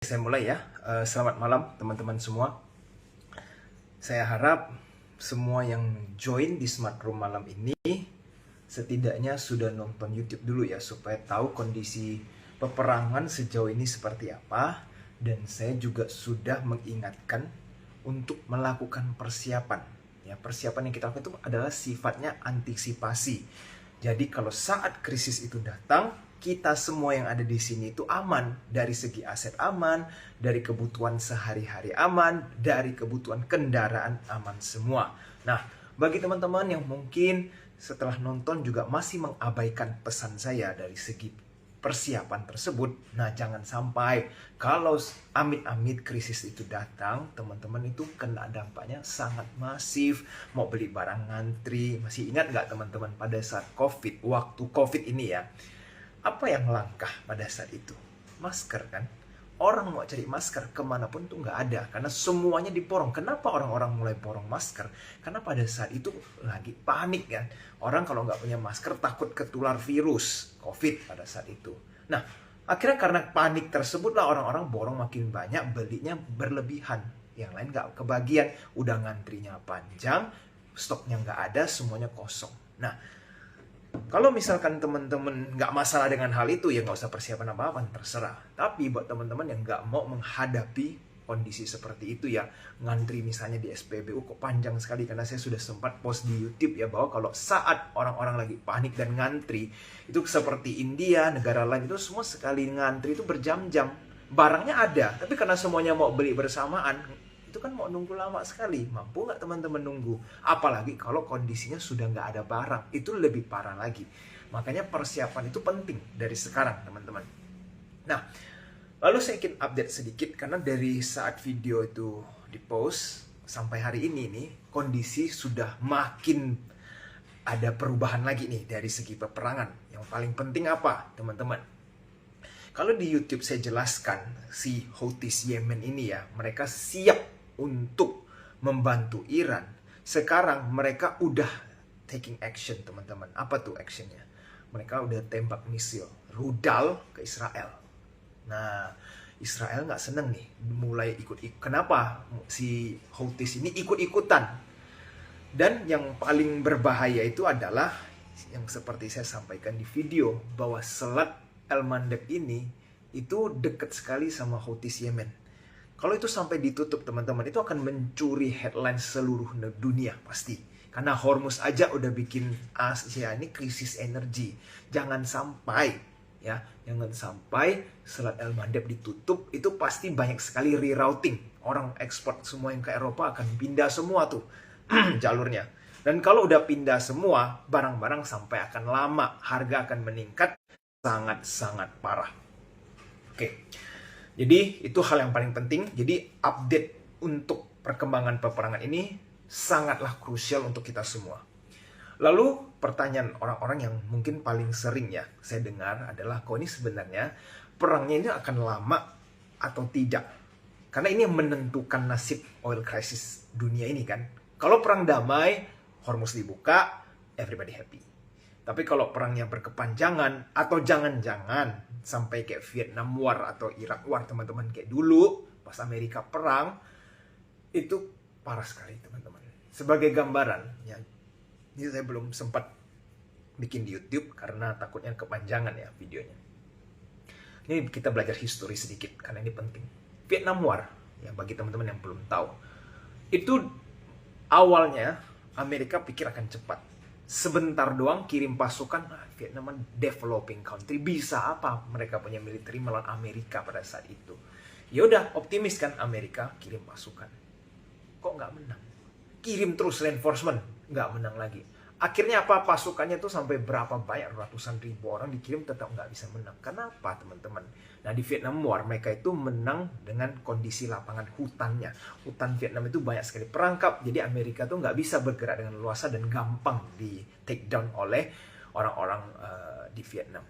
Saya mulai ya. Selamat malam teman-teman semua. Saya harap semua yang join di Smart Room malam ini setidaknya sudah nonton YouTube dulu ya, supaya tahu kondisi peperangan sejauh ini seperti apa. Dan saya juga sudah mengingatkan untuk melakukan persiapan. Ya, persiapan yang kita lakukan itu adalah sifatnya antisipasi. Jadi kalau saat krisis itu datang, kita semua yang ada di sini itu aman, dari segi aset aman, dari kebutuhan sehari-hari aman, dari kebutuhan kendaraan aman semua. Nah, bagi teman-teman yang mungkin setelah nonton juga masih mengabaikan pesan saya dari segi persiapan tersebut, nah jangan sampai kalau amit-amit krisis itu datang, teman-teman itu kena dampaknya sangat masif. Mau beli barang ngantri, masih ingat nggak teman-teman pada saat COVID, waktu COVID ini ya, apa yang langkah pada saat itu? Masker kan? Orang mau cari masker kemanapun tuh nggak ada, karena semuanya diborong. Kenapa orang-orang mulai borong masker? Karena pada saat itu lagi panik kan. Orang kalau nggak punya masker takut ketular virus COVID pada saat itu. Nah, akhirnya karena panik tersebut lah orang-orang borong makin banyak, belinya berlebihan. Yang lain nggak kebagian, udah ngantrinya panjang, stoknya nggak ada, semuanya kosong. Nah, kalau misalkan teman-teman nggak masalah dengan hal itu, ya nggak usah persiapan apa-apa, terserah. Tapi buat teman-teman yang nggak mau menghadapi kondisi seperti itu ya, ngantri misalnya di SPBU kok panjang sekali, karena saya sudah sempat post di YouTube ya, bahwa kalau saat orang-orang lagi panik dan ngantri, itu seperti India, negara lain itu semua sekali ngantri itu berjam-jam. Barangnya ada, tapi karena semuanya mau beli bersamaan, itu kan mau nunggu lama sekali. Mampu nggak teman-teman nunggu? Apalagi kalau kondisinya sudah nggak ada barang, itu lebih parah lagi. Makanya persiapan itu penting dari sekarang teman-teman. Nah, lalu saya ingin update sedikit, karena dari saat video itu dipost sampai hari ini nih, kondisi sudah makin ada perubahan lagi nih dari segi peperangan. Yang paling penting apa teman-teman? Kalau di YouTube saya jelaskan, si Houthis Yemen ini ya, mereka siap untuk membantu Iran. Sekarang mereka udah taking action teman-teman. Apa tuh actionnya? Mereka udah tembak misil rudal ke Israel. Nah, Israel nggak seneng nih, mulai ikut-ikut. Kenapa si Houthis ini ikut-ikutan? Dan yang paling berbahaya itu adalah yang seperti saya sampaikan di video, bahwa Selat El-Mandeb ini itu dekat sekali sama Houthis Yemen. Kalau itu sampai ditutup teman-teman, itu akan mencuri headline seluruh dunia pasti. Karena Hormuz aja udah bikin Asia ini krisis energi. Jangan sampai Selat El-Mandeb ditutup, itu pasti banyak sekali rerouting. Orang ekspor semua yang ke Eropa akan pindah semua tuh jalurnya. Dan kalau udah pindah semua, barang-barang sampai akan lama, harga akan meningkat sangat-sangat parah. Oke. Jadi itu hal yang paling penting. Jadi update untuk perkembangan peperangan ini sangatlah krusial untuk kita semua. Lalu pertanyaan orang-orang yang mungkin paling sering ya saya dengar adalah, kok ini sebenarnya perangnya ini akan lama atau tidak? Karena ini yang menentukan nasib oil crisis dunia ini kan. Kalau perang damai, Hormuz dibuka, everybody happy. Tapi kalau perangnya berkepanjangan, atau jangan-jangan sampai kayak Vietnam War atau Iraq War teman-teman, kayak dulu pas Amerika perang, itu parah sekali teman-teman. Sebagai gambaran ya, ini saya belum sempat bikin di YouTube karena takutnya kepanjangan ya videonya. Ini kita belajar histori sedikit karena ini penting. Vietnam War ya, bagi teman-teman yang belum tahu, itu awalnya Amerika pikir akan cepat. Sebentar doang kirim pasukan, Vietnam developing country, bisa apa mereka punya militer melawan Amerika pada saat itu. Ya udah, optimis kan Amerika kirim pasukan. Kok nggak menang? Kirim terus reinforcement, nggak menang lagi. Akhirnya apa? Pasukannya tuh sampai berapa banyak, ratusan ribu orang dikirim, tetap nggak bisa menang. Kenapa teman-teman? Nah, di Vietnam War mereka itu menang dengan kondisi lapangan hutannya. Hutan Vietnam itu banyak sekali perangkap, jadi Amerika tuh nggak bisa bergerak dengan luasa dan gampang di take down oleh orang-orang di Vietnam.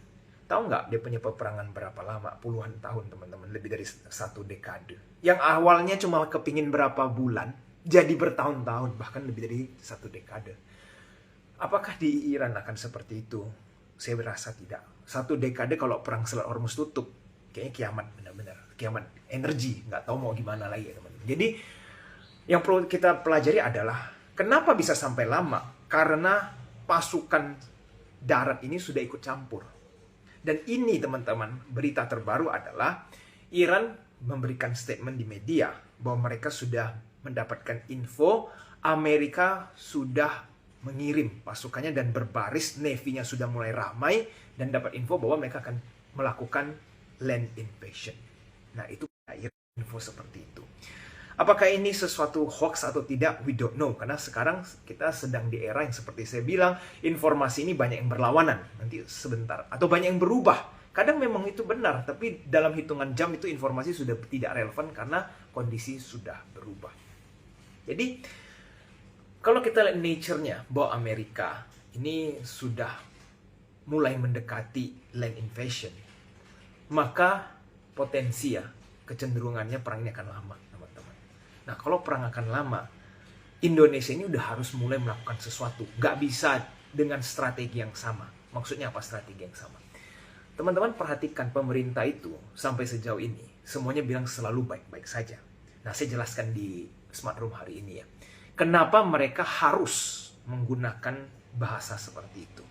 Tahu nggak dia punya peperangan berapa lama? Puluhan tahun teman-teman, lebih dari 1 dekade. Yang awalnya cuma kepingin berapa bulan, jadi bertahun-tahun, bahkan lebih dari 1 dekade. Apakah di Iran akan seperti itu? Saya berasa tidak. 1 dekade kalau perang Selat Hormuz tutup, kayaknya kiamat benar-benar. kiamat energi, nggak tahu mau gimana lagi ya teman-teman. Jadi yang perlu kita pelajari adalah kenapa bisa sampai lama, karena pasukan darat ini sudah ikut campur. Dan ini teman-teman, berita terbaru adalah Iran memberikan statement di media bahwa mereka sudah mendapatkan info Amerika sudah mengirim pasukannya dan berbaris, Navy-nya sudah mulai ramai dan dapat info bahwa mereka akan melakukan land invasion. Nah, itu info seperti itu. Apakah ini sesuatu hoax atau tidak? We don't know. Karena sekarang kita sedang di era yang seperti saya bilang, informasi ini banyak yang berlawanan. Nanti sebentar. Atau banyak yang berubah. Kadang memang itu benar, tapi dalam hitungan jam itu informasi sudah tidak relevan karena kondisi sudah berubah. Jadi, kalau kita lihat nature-nya, bahwa Amerika ini sudah mulai mendekati land invasion, maka potensi ya, kecenderungannya perang ini akan lama, teman-teman. Nah, kalau perang akan lama, Indonesia ini udah harus mulai melakukan sesuatu. Nggak bisa dengan strategi yang sama. Maksudnya apa strategi yang sama? Teman-teman perhatikan pemerintah itu sampai sejauh ini, semuanya bilang selalu baik-baik saja. Nah, saya jelaskan di Smart Room hari ini ya. Kenapa mereka harus menggunakan bahasa seperti itu?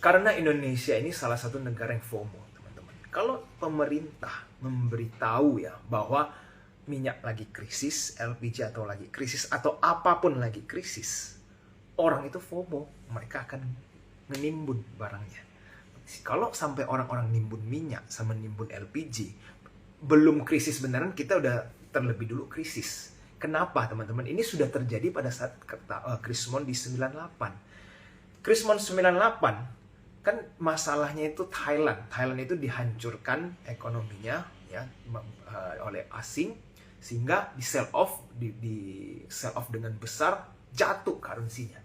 Karena Indonesia ini salah satu negara yang FOMO, teman-teman. Kalau pemerintah memberitahu ya bahwa minyak lagi krisis, LPG atau lagi krisis, atau apapun lagi krisis, orang itu FOMO, mereka akan menimbun barangnya. Kalau sampai orang-orang nimbun minyak sama nimbun LPG, belum krisis beneran, kita udah terlebih dulu krisis. Kenapa teman-teman? Ini sudah terjadi pada saat Krismon di 98. Krismon 98 kan masalahnya itu Thailand. Thailand itu dihancurkan ekonominya ya oleh asing sehingga di sell off dengan besar, jatuh currency-nya.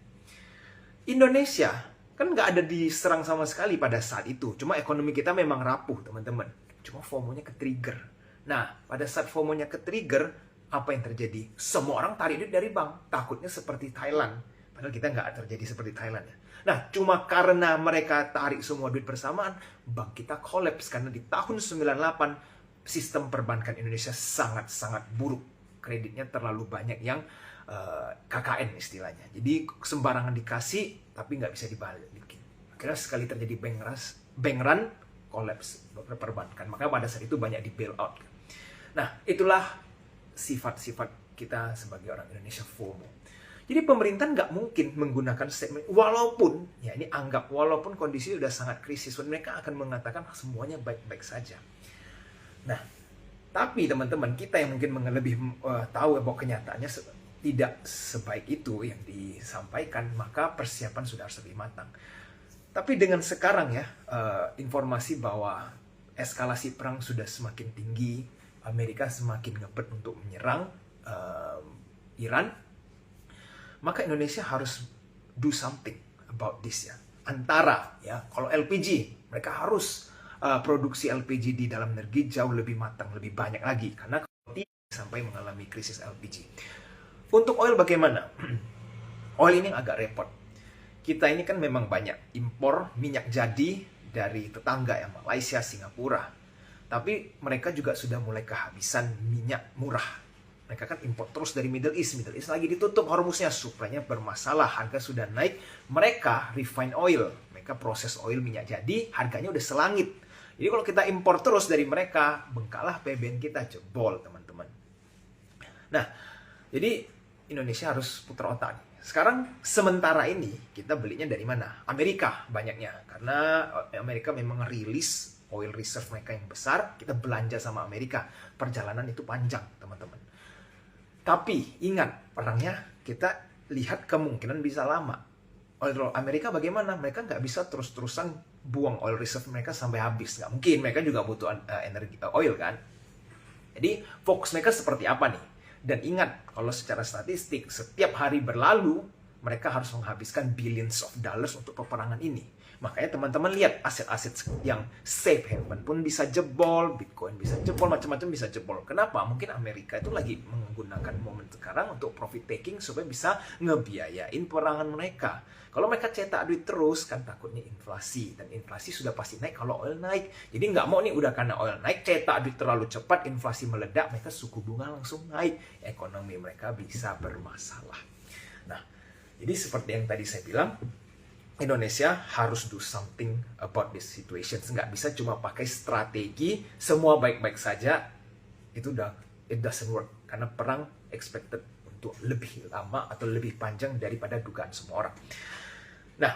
Indonesia kan nggak ada diserang sama sekali pada saat itu. Cuma ekonomi kita memang rapuh teman-teman. Cuma FOMO-nya ke-trigger. Nah, pada saat FOMO-nya ke-trigger, apa yang terjadi? Semua orang tarik duit dari bank. Takutnya seperti Thailand. Padahal kita nggak terjadi seperti Thailand ya. Nah, cuma karena mereka tarik semua duit bersamaan, bank kita collapse. Karena di tahun 98, sistem perbankan Indonesia sangat-sangat buruk. Kreditnya terlalu banyak yang KKN istilahnya. Jadi sembarangan dikasih, tapi nggak bisa dibalikin. Akhirnya sekali terjadi bank run, collapse perbankan. Maka pada saat itu banyak di bail out. Nah, itulah sifat-sifat kita sebagai orang Indonesia, FOMO. Jadi pemerintah nggak mungkin menggunakan statement, walaupun, ya ini anggap, walaupun kondisi sudah sangat krisis, mereka akan mengatakan semuanya baik-baik saja. Nah, tapi teman-teman, kita yang mungkin lebih tahu bahwa kenyataannya tidak sebaik itu yang disampaikan, maka persiapan sudah harus lebih matang. Tapi dengan sekarang ya, informasi bahwa eskalasi perang sudah semakin tinggi, Amerika semakin ngebet untuk menyerang Iran, maka Indonesia harus do something about this ya. Antara ya, kalau LPG, mereka harus produksi LPG di dalam negeri jauh lebih matang, lebih banyak lagi, karena sampai mengalami krisis LPG. Untuk oil bagaimana? Oil ini agak repot. Kita ini kan memang banyak impor minyak jadi dari tetangga ya, Malaysia, Singapura. Tapi mereka juga sudah mulai kehabisan minyak murah. Mereka kan impor terus dari Middle East. Middle East lagi ditutup Hormuznya, suplainya bermasalah, harga sudah naik. Mereka refine oil, mereka proses oil minyak jadi, harganya udah selangit. Jadi kalau kita impor terus dari mereka, bengkalah PBN kita, jebol teman-teman. Nah, jadi Indonesia harus putar otak. Sekarang sementara ini kita belinya dari mana? Amerika banyaknya. Karena Amerika memang rilis oil reserve mereka yang besar, kita belanja sama Amerika. Perjalanan itu panjang, teman-teman. Tapi ingat, perangnya kita lihat kemungkinan bisa lama. Oil Amerika bagaimana? Mereka nggak bisa terus-terusan buang oil reserve mereka sampai habis. Nggak mungkin, mereka juga butuh energi oil kan. Jadi fokus mereka seperti apa nih? Dan ingat, kalau secara statistik, setiap hari berlalu, mereka harus menghabiskan billions of dollars untuk peperangan ini. Makanya teman-teman lihat aset-aset yang safe haven pun bisa jebol, Bitcoin bisa jebol, macam-macam bisa jebol. Kenapa? Mungkin Amerika itu lagi menggunakan momen sekarang untuk profit taking supaya bisa ngebiayain perangan mereka. Kalau mereka cetak duit terus, kan takutnya inflasi. Dan inflasi sudah pasti naik kalau oil naik. Jadi nggak mau nih udah karena oil naik, cetak duit terlalu cepat, inflasi meledak, mereka suku bunga langsung naik. Ekonomi mereka bisa bermasalah. Nah, jadi seperti yang tadi saya bilang, Indonesia harus do something about this situation. Nggak bisa cuma pakai strategi semua baik-baik saja. Itu udah it doesn't work karena perang expected untuk lebih lama atau lebih panjang daripada dugaan semua orang. Nah,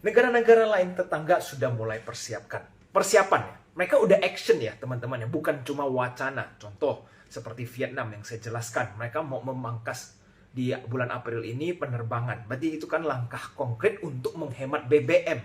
negara-negara lain tetangga sudah mulai persiapannya. Mereka udah action ya teman-teman ya, bukan cuma wacana. Contoh seperti Vietnam yang saya jelaskan, mereka mau memangkas di bulan April ini penerbangan. Berarti itu kan langkah konkret untuk menghemat BBM.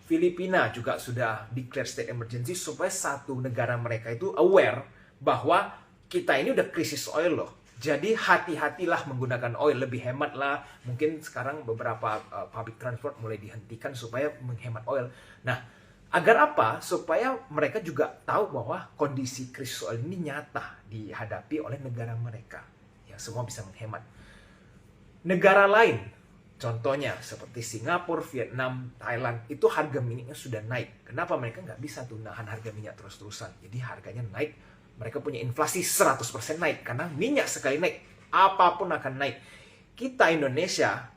Filipina juga sudah declare state emergency supaya satu negara mereka itu aware bahwa kita ini udah krisis oil loh. Jadi hati-hatilah menggunakan oil, lebih hemat lah. Mungkin sekarang beberapa public transport mulai dihentikan supaya menghemat oil. Nah, agar apa? Supaya mereka juga tahu bahwa kondisi krisis oil ini nyata dihadapi oleh negara mereka. Ya, semua bisa menghemat. Negara lain, contohnya seperti Singapura, Vietnam, Thailand, itu harga minyaknya sudah naik. Kenapa mereka nggak bisa tuh nahan harga minyak terus-terusan? Jadi harganya naik, mereka punya inflasi 100% naik. Karena minyak sekali naik, apapun akan naik. Kita Indonesia,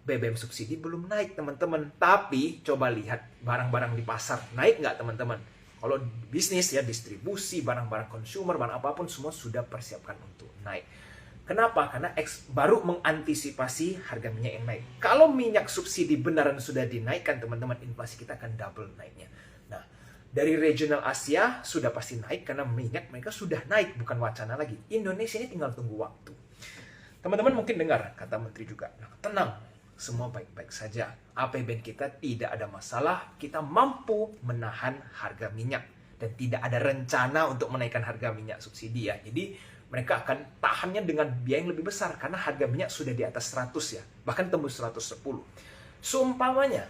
BBM subsidi belum naik teman-teman. Tapi coba lihat barang-barang di pasar, naik nggak teman-teman? Kalau bisnis ya, distribusi, barang-barang consumer, barang apapun, semua sudah persiapkan untuk naik. Kenapa? Karena baru mengantisipasi harga minyak yang naik. Kalau minyak subsidi benaran sudah dinaikkan, teman-teman, inflasi kita akan double naiknya. Nah, dari regional Asia sudah pasti naik karena minyak mereka sudah naik, bukan wacana lagi. Indonesia ini tinggal tunggu waktu. Teman-teman mungkin dengar kata menteri juga, nah, tenang, semua baik-baik saja. APBN kita tidak ada masalah, kita mampu menahan harga minyak. Dan tidak ada rencana untuk menaikkan harga minyak subsidi ya. Jadi mereka akan tahannya dengan biaya yang lebih besar karena harga minyak sudah di atas 100 ya, bahkan tembus 110. Seumpamanya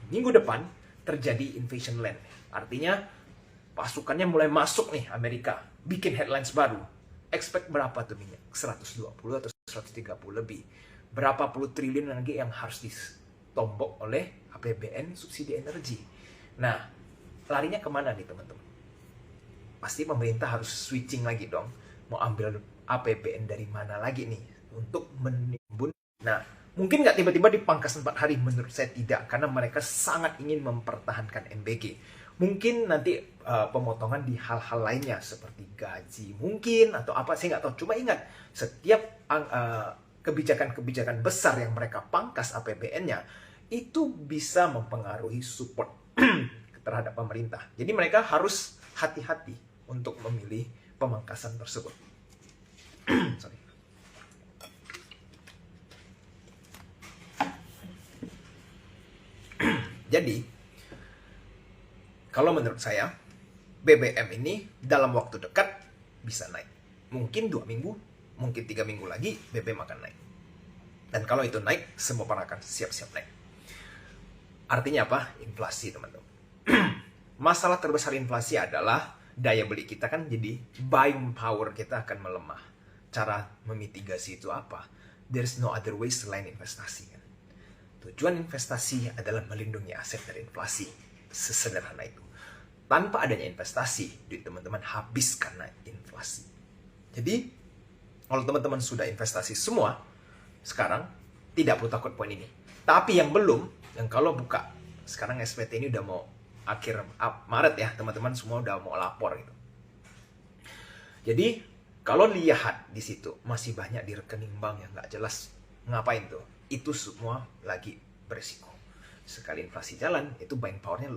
minggu depan terjadi invasion land, artinya pasukannya mulai masuk nih Amerika, bikin headlines baru. Expect berapa tuh minyak? 120 atau 130 lebih. Berapa puluh triliun lagi yang harus ditombok oleh APBN subsidi energi. Nah, larinya kemana nih teman-teman? Pasti pemerintah harus switching lagi dong. Mau ambil APBN dari mana lagi nih untuk menimbun. Nah, mungkin nggak tiba-tiba dipangkas 4 hari, menurut saya tidak, karena mereka sangat ingin mempertahankan MBG. Mungkin nanti pemotongan di hal-hal lainnya seperti gaji mungkin atau apa, saya nggak tahu. Cuma ingat, setiap kebijakan-kebijakan besar yang mereka pangkas APBN-nya itu bisa mempengaruhi support terhadap pemerintah. Jadi mereka harus hati-hati untuk memilih pemangkasan tersebut. Sorry. Jadi, kalau menurut saya, BBM ini dalam waktu dekat bisa naik. Mungkin 2 minggu, mungkin 3 minggu lagi BBM akan naik. Dan kalau itu naik, semua orang akan siap-siap naik. Artinya apa? Inflasi, teman-teman. Masalah terbesar inflasi adalah daya beli kita kan, jadi buying power kita akan melemah. Cara memitigasi itu apa? There's no other way selain investasi kan. Tujuan investasi adalah melindungi aset dari inflasi. Sesederhana itu. Tanpa adanya investasi, duit teman-teman habis karena inflasi. Jadi, kalau teman-teman sudah investasi semua, sekarang tidak perlu takut poin ini. Tapi yang belum, yang kalau buka, sekarang SPT ini udah mau akhir Maret ya, teman-teman semua udah mau lapor gitu. Jadi kalau lihat di situ masih banyak di rekening bank yang nggak jelas, ngapain tuh? Itu semua lagi berisiko. Sekali inflasi jalan, itu buying powernya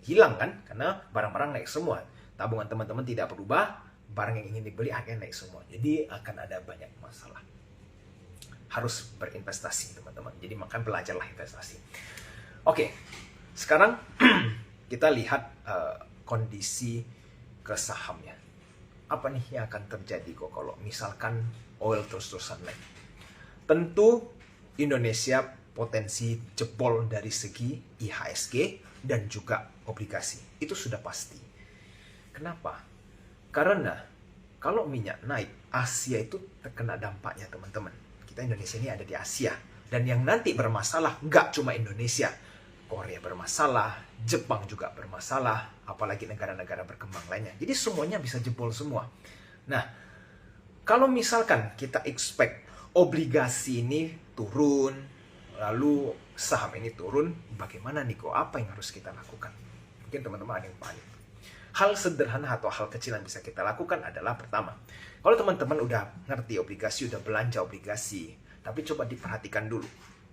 hilang kan, karena barang-barang naik semua. Tabungan teman-teman tidak berubah, barang yang ingin dibeli akan naik semua. Jadi akan ada banyak masalah. Harus berinvestasi teman-teman. Jadi makanya belajarlah investasi. Oke, sekarang kita lihat kondisi ke sahamnya. Apa nih yang akan terjadi kalau misalkan oil terus-terusan naik? Tentu Indonesia potensi jebol dari segi IHSG dan juga obligasi. Itu sudah pasti. Kenapa? Karena kalau minyak naik, Asia itu terkena dampaknya, teman-teman. Kita Indonesia ini ada di Asia. Dan yang nanti bermasalah nggak cuma Indonesia. Korea bermasalah, Jepang juga bermasalah, apalagi negara-negara berkembang lainnya. Jadi semuanya bisa jebol semua. Nah, kalau misalkan kita expect obligasi ini turun, lalu saham ini turun, bagaimana nih kok? Apa yang harus kita lakukan? Mungkin teman-teman ada yang panik. Hal sederhana atau hal kecil yang bisa kita lakukan adalah pertama, kalau teman-teman udah ngerti obligasi, udah belanja obligasi, tapi coba diperhatikan dulu.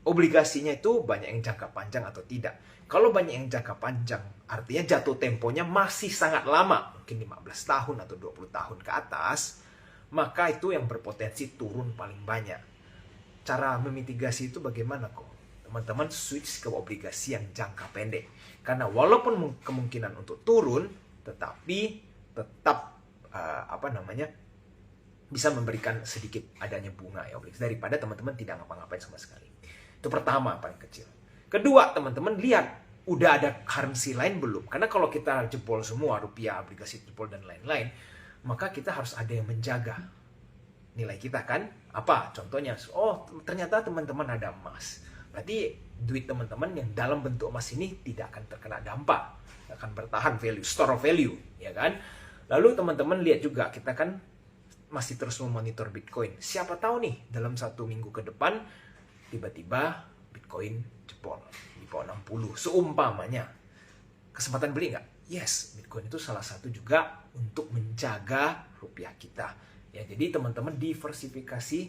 Obligasinya itu banyak yang jangka panjang atau tidak. Kalau banyak yang jangka panjang, artinya jatuh temponya masih sangat lama, mungkin 15 tahun atau 20 tahun ke atas, maka itu yang berpotensi turun paling banyak. Cara memitigasi itu bagaimana kok? Teman-teman switch ke obligasi yang jangka pendek. Karena walaupun kemungkinan untuk turun, tetapi tetap bisa memberikan sedikit adanya bunga ya obligasi daripada teman-teman tidak ngapa-ngapain sama sekali. Itu pertama, paling kecil. Kedua, teman-teman lihat udah ada currency lain belum? Karena kalau kita jebol semua, rupiah, obligasi jebol dan lain-lain, maka kita harus ada yang menjaga nilai kita kan? Apa? Contohnya, oh ternyata teman-teman ada emas. Berarti duit teman-teman yang dalam bentuk emas ini tidak akan terkena dampak, akan bertahan value, store of value, ya kan? Lalu teman-teman lihat juga, kita kan masih terus memonitor Bitcoin. Siapa tahu nih dalam 1 minggu ke depan tiba-tiba Bitcoin jebol di bawah 60. Seumpamanya, kesempatan beli nggak? Yes, Bitcoin itu salah satu juga untuk menjaga rupiah kita. Ya, jadi teman-teman diversifikasi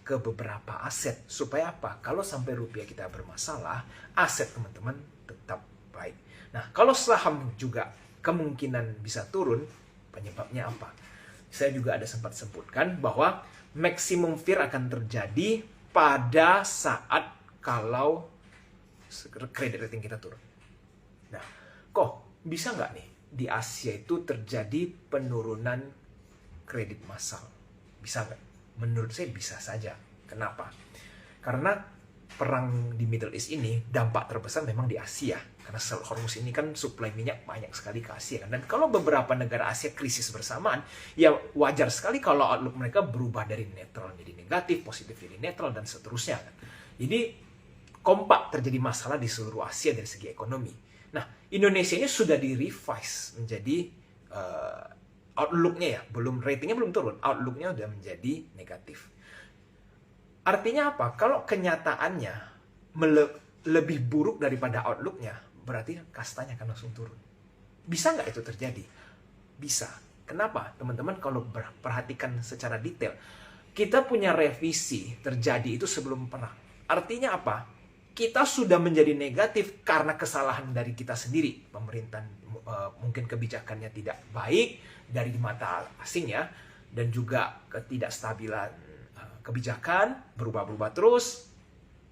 ke beberapa aset. Supaya apa? Kalau sampai rupiah kita bermasalah, aset teman-teman tetap baik. Nah, kalau saham juga kemungkinan bisa turun, penyebabnya apa? Saya juga ada sempat sebutkan bahwa maximum fear akan terjadi pada saat kalau credit rating kita turun. Nah, kok bisa nggak nih di Asia itu terjadi penurunan kredit massal? Bisa nggak? Menurut saya bisa saja. Kenapa? Karena perang di Middle East ini dampak terbesar memang di Asia. Karena Hormuz ini kan suplai minyak banyak sekali ke Asia. Dan kalau beberapa negara Asia krisis bersamaan, ya wajar sekali kalau outlook mereka berubah dari netral menjadi negatif, positif jadi netral, dan seterusnya. Jadi kompak terjadi masalah di seluruh Asia dari segi ekonomi. Nah, Indonesia ini sudah di-revise menjadi outlook-nya ya, ratingnya belum turun, outlook-nya sudah menjadi negatif. Artinya apa? Kalau kenyataannya lebih buruk daripada outlook-nya, berarti kastanya akan langsung turun. Bisa nggak itu terjadi? Bisa. Kenapa? Teman-teman kalau perhatikan secara detail, kita punya revisi terjadi itu sebelum perang. Artinya apa? Kita sudah menjadi negatif karena kesalahan dari kita sendiri. Pemerintahan mungkin kebijakannya tidak baik dari mata asing ya, dan juga ketidakstabilan kebijakan berubah-ubah terus.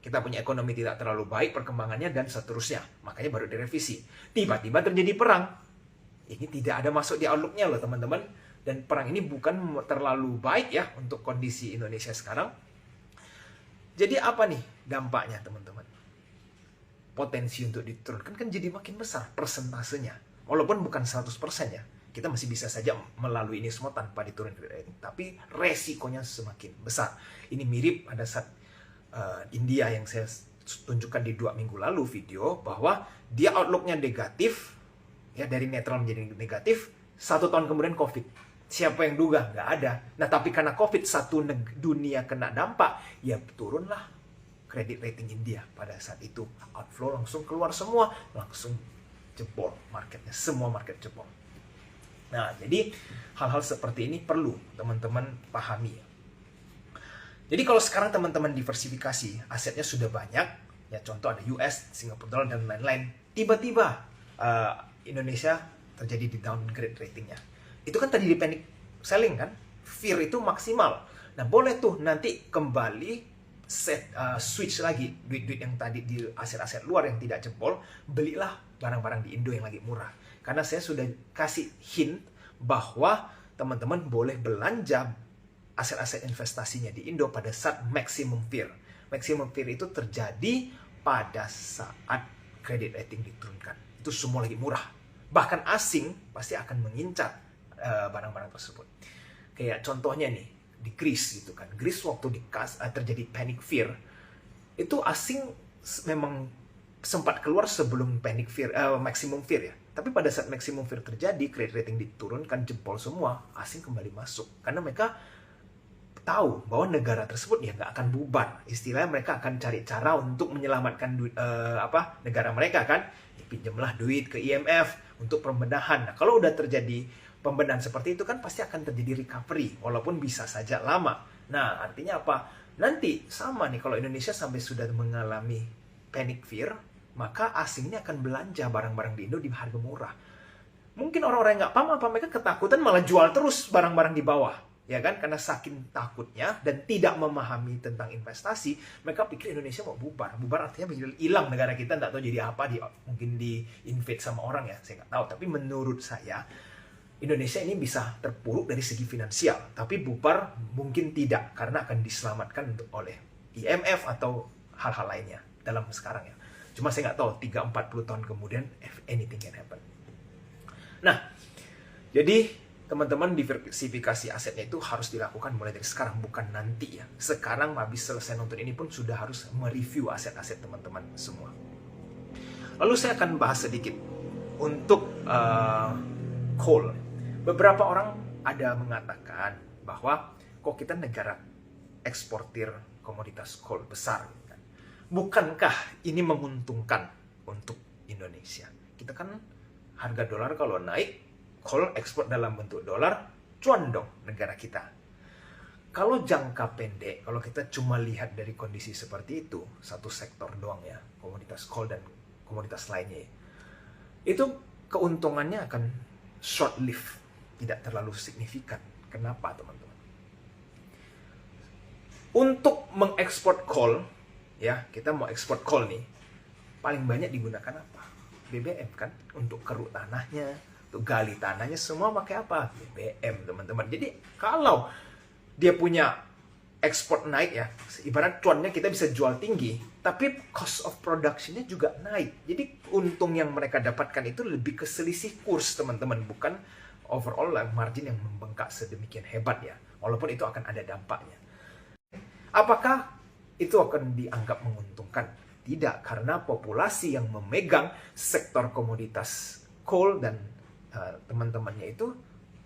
Kita punya ekonomi tidak terlalu baik perkembangannya dan seterusnya. Makanya baru direvisi. Tiba-tiba terjadi perang. Ini tidak ada masuk di outlook-nya loh teman-teman. Dan perang ini bukan terlalu baik ya untuk kondisi Indonesia sekarang. Jadi apa nih dampaknya teman-teman? Potensi untuk diturunkan kan jadi makin besar persentasenya. Walaupun bukan 100% ya. Kita masih bisa saja melalui ini semua tanpa diturunkan rating. Tapi resikonya semakin besar. Ini mirip pada saat India yang saya tunjukkan di 2 minggu lalu video, bahwa dia outlook-nya negatif, ya dari netral menjadi negatif, 1 tahun kemudian COVID. Siapa yang duga? Nggak ada. Nah, tapi karena COVID, dunia kena dampak, ya turunlah kredit rating India pada saat itu. Outflow langsung keluar semua, langsung jebol marketnya, semua market jebol. Nah, jadi hal-hal seperti ini perlu teman-teman pahami. Jadi kalau sekarang teman-teman diversifikasi, asetnya sudah banyak, ya contoh ada US, Singapore dollar, dan lain-lain. Tiba-tiba Indonesia terjadi di downgrade ratingnya. Itu kan tadi di panic selling kan? Fear itu maksimal. Nah boleh tuh nanti kembali switch lagi duit-duit yang tadi di aset-aset luar yang tidak jebol, belilah barang-barang di Indo yang lagi murah. Karena saya sudah kasih hint bahwa teman-teman boleh belanja aset-aset investasinya di Indo pada saat maximum fear. Maximum fear itu terjadi pada saat credit rating diturunkan. Itu semua lagi murah. Bahkan asing pasti akan mengincar barang-barang tersebut. Kayak contohnya nih, di Greece gitu kan. Greece waktu terjadi panic fear, itu asing memang sempat keluar sebelum panic fear, maximum fear ya. Tapi pada saat maximum fear terjadi, credit rating diturunkan, jebol semua, asing kembali masuk. Karena mereka tahu bahwa negara tersebut ya nggak akan bubar. Istilahnya mereka akan cari cara untuk menyelamatkan negara mereka kan. Ya, pinjamlah duit ke IMF untuk pembenahan. Nah, kalau udah terjadi pembenahan seperti itu kan pasti akan terjadi recovery, walaupun bisa saja lama. Nah, artinya apa? Nanti sama nih kalau Indonesia sampai sudah mengalami panic fear, maka asingnya akan belanja barang-barang di Indo di harga murah. Mungkin orang-orang yang nggak paham apa mereka ketakutan malah jual terus barang-barang di bawah. Ya kan, karena saking takutnya dan tidak memahami tentang investasi, mereka pikir Indonesia mau bubar. Bubar artinya hilang negara kita, nggak tahu jadi apa, mungkin di invade sama orang ya, saya nggak tahu. Tapi menurut saya, Indonesia ini bisa terpuruk dari segi finansial, tapi bubar mungkin tidak, karena akan diselamatkan oleh IMF atau hal-hal lainnya dalam sekarang ya. Cuma saya nggak tahu, 3-40 tahun kemudian, anything can happen. Nah, jadi teman-teman, diversifikasi asetnya itu harus dilakukan mulai dari sekarang, bukan nanti ya. Sekarang habis selesai nonton ini pun sudah harus mereview aset-aset teman-teman semua. Lalu saya akan bahas sedikit untuk coal. Beberapa orang ada mengatakan bahwa kok kita negara eksportir komoditas coal besar. Kan? Bukankah ini menguntungkan untuk Indonesia? Kita kan harga dolar kalau naik, coal ekspor dalam bentuk dolar, cuan dong negara kita. Kalau jangka pendek, kalau kita cuma lihat dari kondisi seperti itu, satu sektor doang ya, komoditas coal dan komoditas lainnya, itu keuntungannya akan short lived, tidak terlalu signifikan. Kenapa teman-teman? Untuk mengekspor coal, ya kita mau ekspor coal nih, paling banyak digunakan apa? BBM kan, untuk keruk tanahnya, untuk gali tanahnya, semua pakai apa? BBM teman-teman. Jadi kalau dia punya ekspor naik ya, ibarat cuannya kita bisa jual tinggi, tapi cost of production-nya juga naik. Jadi untung yang mereka dapatkan itu lebih ke selisih kurs teman-teman, bukan overall margin yang membengkak sedemikian hebat ya. Walaupun itu akan ada dampaknya. Apakah itu akan dianggap menguntungkan? Tidak, karena populasi yang memegang sektor komoditas coal dan teman-temannya itu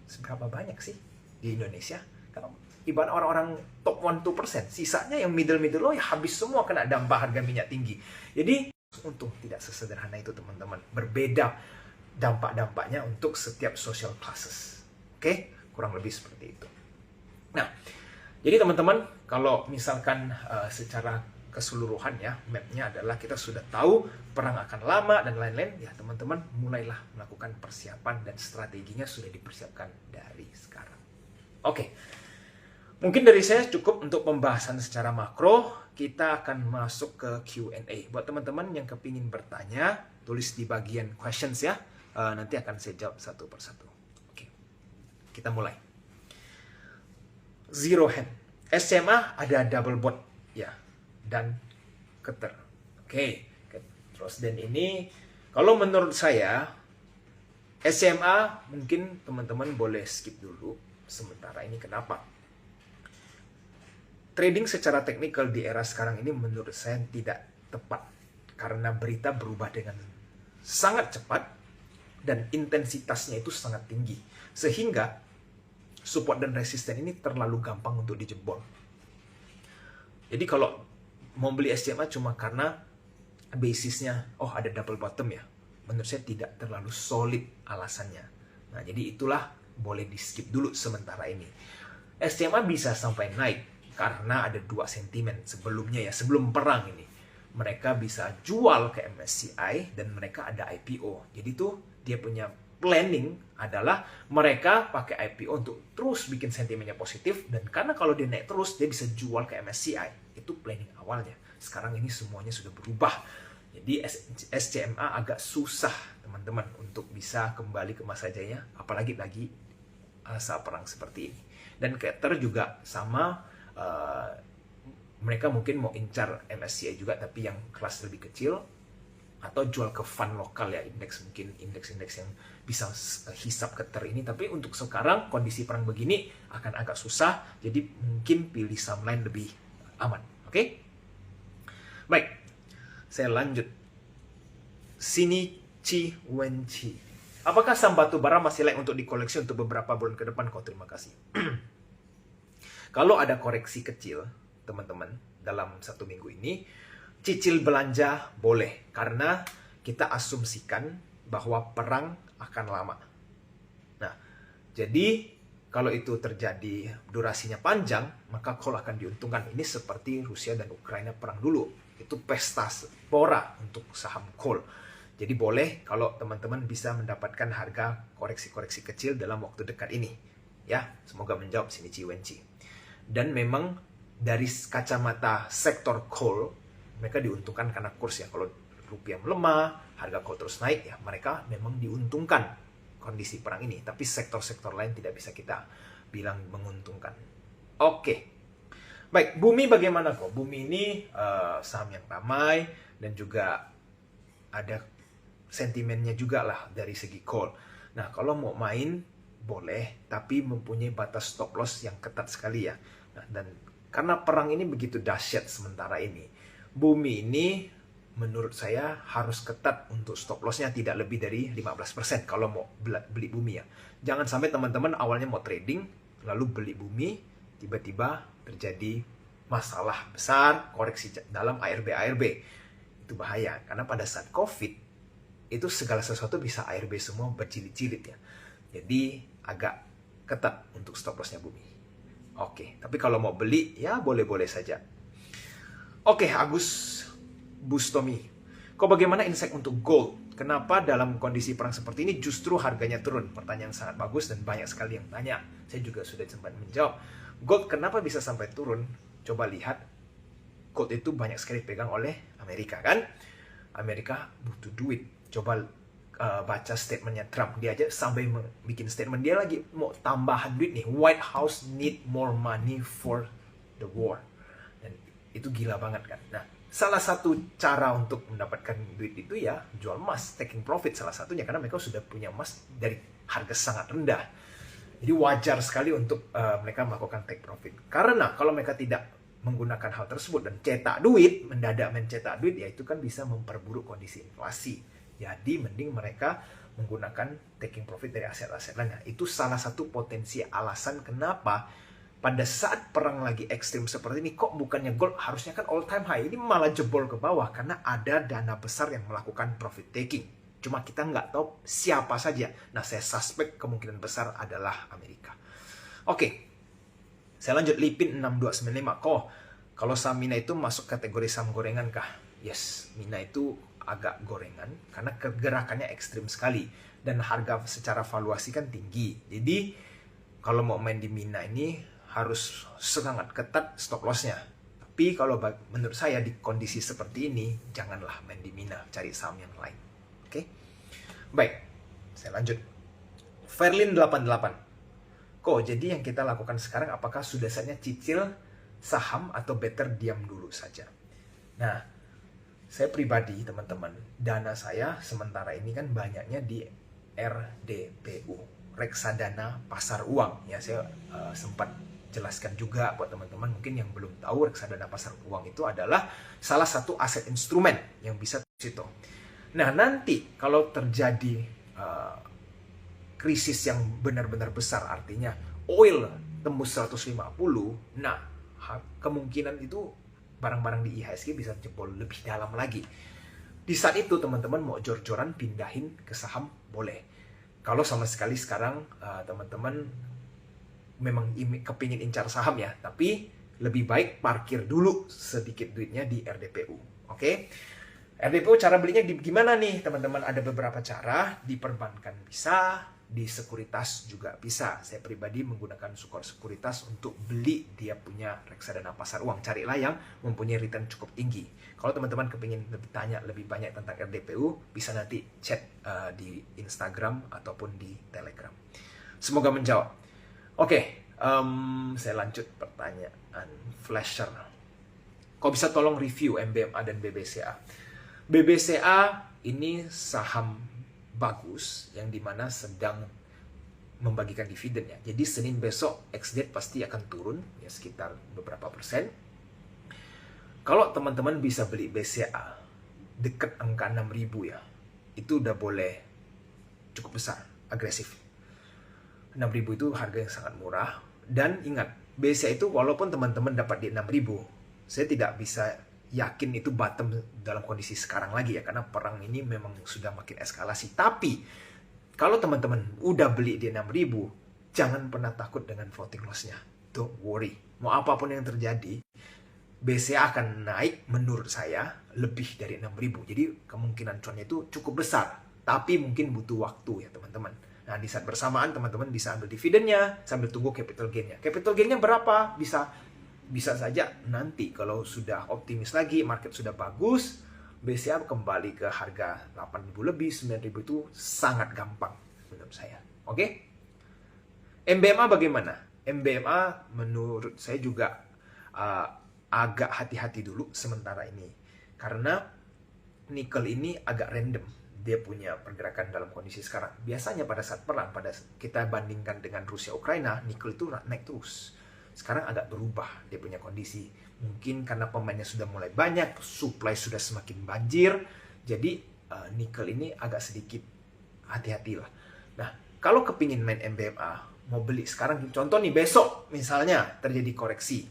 seberapa banyak sih di Indonesia? Kalau ibarat orang-orang top 1-2%, sisanya yang middle low ya habis semua kena dampak harga minyak tinggi. Jadi untung tidak sesederhana itu teman-teman. Berbeda dampak-dampaknya untuk setiap social classes. Oke? Kurang lebih seperti itu. Nah, jadi teman-teman, kalau misalkan secara keseluruhan ya, mapnya adalah kita sudah tahu perang akan lama dan lain-lain, ya teman-teman mulailah melakukan persiapan dan strateginya sudah dipersiapkan dari sekarang. Oke, mungkin dari saya cukup untuk pembahasan secara makro. Kita akan masuk ke Q&A. Buat teman-teman yang kepingin bertanya, tulis di bagian questions ya, nanti akan saya jawab satu persatu. Oke, kita mulai. Zero hand, SMA ada double bot ya, dan keter. Oke, terus dan ini kalau menurut saya SMA mungkin teman-teman boleh skip dulu sementara ini. Kenapa? Trading secara teknikal di era sekarang ini menurut saya tidak tepat karena berita berubah dengan sangat cepat dan intensitasnya itu sangat tinggi sehingga support dan resisten ini terlalu gampang untuk dijebol. Jadi kalau mau beli SMA cuma karena basisnya, oh ada double bottom ya, menurut saya tidak terlalu solid alasannya. Nah jadi itulah boleh di skip dulu sementara ini. SMA bisa sampai naik karena ada dua sentimen sebelumnya ya, sebelum perang ini. Mereka bisa jual ke MSCI dan mereka ada IPO. Jadi tuh dia punya planning adalah mereka pakai IPO untuk terus bikin sentimennya positif, dan karena kalau dia naik terus dia bisa jual ke MSCI. Itu planning awalnya. Sekarang ini semuanya sudah berubah. Jadi SCMA agak susah teman-teman untuk bisa kembali ke masa jaya, apalagi lagi saat perang seperti ini. Dan Kether juga sama, mereka mungkin mau incar MSCI juga tapi yang kelas lebih kecil, atau jual ke fund lokal ya, indeks, mungkin indeks-indeks yang bisa hisap keter ini. Tapi untuk sekarang kondisi perang begini akan agak susah, jadi mungkin pilih saham lain lebih aman. Oke? Baik, saya lanjut. Shinichi Wenchi. Apakah saham batu bara masih layak untuk dikoleksi untuk beberapa bulan ke depan? Kau terima kasih. Kalau ada koreksi kecil, teman-teman, dalam 1 minggu ini, cicil belanja boleh, karena kita asumsikan bahwa perang akan lama. Nah, jadi kalau itu terjadi durasinya panjang, maka call akan diuntungkan. Ini seperti Rusia dan Ukraina perang dulu. Itu pesta pora untuk saham call. Jadi boleh kalau teman-teman bisa mendapatkan harga koreksi-koreksi kecil dalam waktu dekat ini. Ya, semoga menjawab Shinichi Wenchi. Dan memang dari kacamata sektor call, mereka diuntungkan karena kurs ya. Kalau rupiah melemah, harga call terus naik ya, mereka memang diuntungkan kondisi perang ini. Tapi sektor-sektor lain tidak bisa kita bilang menguntungkan. Oke. Baik, Bumi bagaimana kok? Bumi ini saham yang ramai dan juga ada sentimennya juga lah dari segi call. Nah, kalau mau main boleh, tapi mempunyai batas stop loss yang ketat sekali ya. Nah, dan karena perang ini begitu dahsyat sementara ini, Bumi ini menurut saya harus ketat untuk stop loss-nya tidak lebih dari 15% kalau mau beli Bumi ya. Jangan sampai teman-teman awalnya mau trading, lalu beli Bumi, tiba-tiba terjadi masalah besar, koreksi dalam ARB. Itu bahaya, karena pada saat COVID, itu segala sesuatu bisa ARB semua berjilid-jilid ya. Jadi agak ketat untuk stop loss-nya Bumi. Oke, tapi kalau mau beli, ya boleh-boleh saja. Oke, Agus Bustomi. Kok bagaimana insight untuk gold? Kenapa dalam kondisi perang seperti ini justru harganya turun? Pertanyaan sangat bagus dan banyak sekali yang tanya. Saya juga sudah sempat menjawab. Gold kenapa bisa sampai turun? Coba lihat, gold itu banyak sekali pegang oleh Amerika kan? Amerika butuh duit. Coba baca statementnya Trump. Dia aja sampai bikin statement. Dia lagi mau tambahan duit nih. White House need more money for the war. Itu gila banget kan. Nah, salah satu cara untuk mendapatkan duit itu ya jual emas, taking profit salah satunya, karena mereka sudah punya emas dari harga sangat rendah. Jadi wajar sekali untuk mereka melakukan take profit. Karena kalau mereka tidak menggunakan hal tersebut dan cetak duit, mendadak mencetak duit, ya itu kan bisa memperburuk kondisi inflasi. Jadi mending mereka menggunakan taking profit dari aset-aset lainnya. Itu salah satu potensi alasan kenapa pada saat perang lagi ekstrim seperti ini, kok bukannya gold harusnya kan all time high, ini malah jebol ke bawah karena ada dana besar yang melakukan profit taking. Cuma kita nggak tahu siapa saja. Nah, saya suspek kemungkinan besar adalah Amerika. Oke, saya lanjut. Lipin 6295. Kok kalau saham Mina itu masuk kategori saham gorengan kah? Yes, Mina itu agak gorengan karena pergerakannya ekstrim sekali dan harga secara valuasi kan tinggi. Jadi kalau mau main di Mina ini harus sangat ketat stop loss-nya. Tapi kalau menurut saya di kondisi seperti ini, janganlah main di Mina, cari saham yang lain. Oke? Baik, saya lanjut. Ferlin 88. Kok jadi yang kita lakukan sekarang apakah sudah saatnya cicil saham atau better diam dulu saja? Nah, saya pribadi teman-teman, dana saya sementara ini kan banyaknya di RDPU, reksadana pasar uang. Ya, saya sempat jelaskan juga buat teman-teman mungkin yang belum tahu, reksadana pasar uang itu adalah salah satu aset instrumen yang bisa situ. Nah, nanti kalau terjadi krisis yang benar-benar besar, artinya oil tembus 150, nah kemungkinan itu barang-barang di IHSG bisa jebol lebih dalam lagi. Di saat itu teman-teman mau jor-joran pindahin ke saham boleh. Kalau sama sekali sekarang teman-teman memang kepingin incar saham ya, tapi lebih baik parkir dulu sedikit duitnya di RDPU. Oke? RDPU cara belinya gimana nih teman-teman? Ada beberapa cara, di perbankan bisa, di sekuritas juga bisa. Saya pribadi menggunakan sekuritas untuk beli dia punya reksadana pasar uang. Carilah yang mempunyai return cukup tinggi. Kalau teman-teman kepingin tanya lebih banyak tentang RDPU, bisa nanti chat di Instagram ataupun di Telegram. Semoga menjawab. Oke, saya lanjut pertanyaan Flasher. Kau bisa tolong review MBMA dan BBCA. BBCA ini saham bagus yang dimana sedang membagikan dividen ya. Jadi Senin besok ex-date pasti akan turun ya sekitar beberapa persen. Kalau teman-teman bisa beli BCA dekat angka 6.000 ya, itu udah boleh cukup besar, agresif. 6.000 itu harga yang sangat murah. Dan ingat, BCA itu walaupun teman-teman dapat di 6.000, saya tidak bisa yakin itu bottom dalam kondisi sekarang lagi ya, karena perang ini memang sudah makin eskalasi. Tapi kalau teman-teman udah beli di 6.000, jangan pernah takut dengan floating loss-nya. Don't worry. Mau apapun yang terjadi, BCA akan naik menurut saya lebih dari 6.000. Jadi kemungkinan cuannya itu cukup besar. Tapi mungkin butuh waktu ya teman-teman. Nah di saat bersamaan teman-teman bisa ambil dividennya sambil tunggu capital gain-nya. Capital gain-nya berapa? Bisa saja nanti kalau sudah optimis lagi, market sudah bagus, BCA kembali ke harga 8.000 lebih, 9.000 itu sangat gampang menurut saya. Oke? MBMA bagaimana? MBMA menurut saya juga agak hati-hati dulu sementara ini. Karena nikel ini agak random. Dia punya pergerakan dalam kondisi sekarang. Biasanya pada saat perang, kita bandingkan dengan Rusia-Ukraina, nikel itu naik terus. Sekarang agak berubah dia punya kondisi. Mungkin karena pemainnya sudah mulai banyak, supply sudah semakin banjir. Jadi nikel ini agak sedikit hati-hatilah. Nah, kalau kepingin main MBMA, mau beli sekarang, contoh nih besok misalnya terjadi koreksi.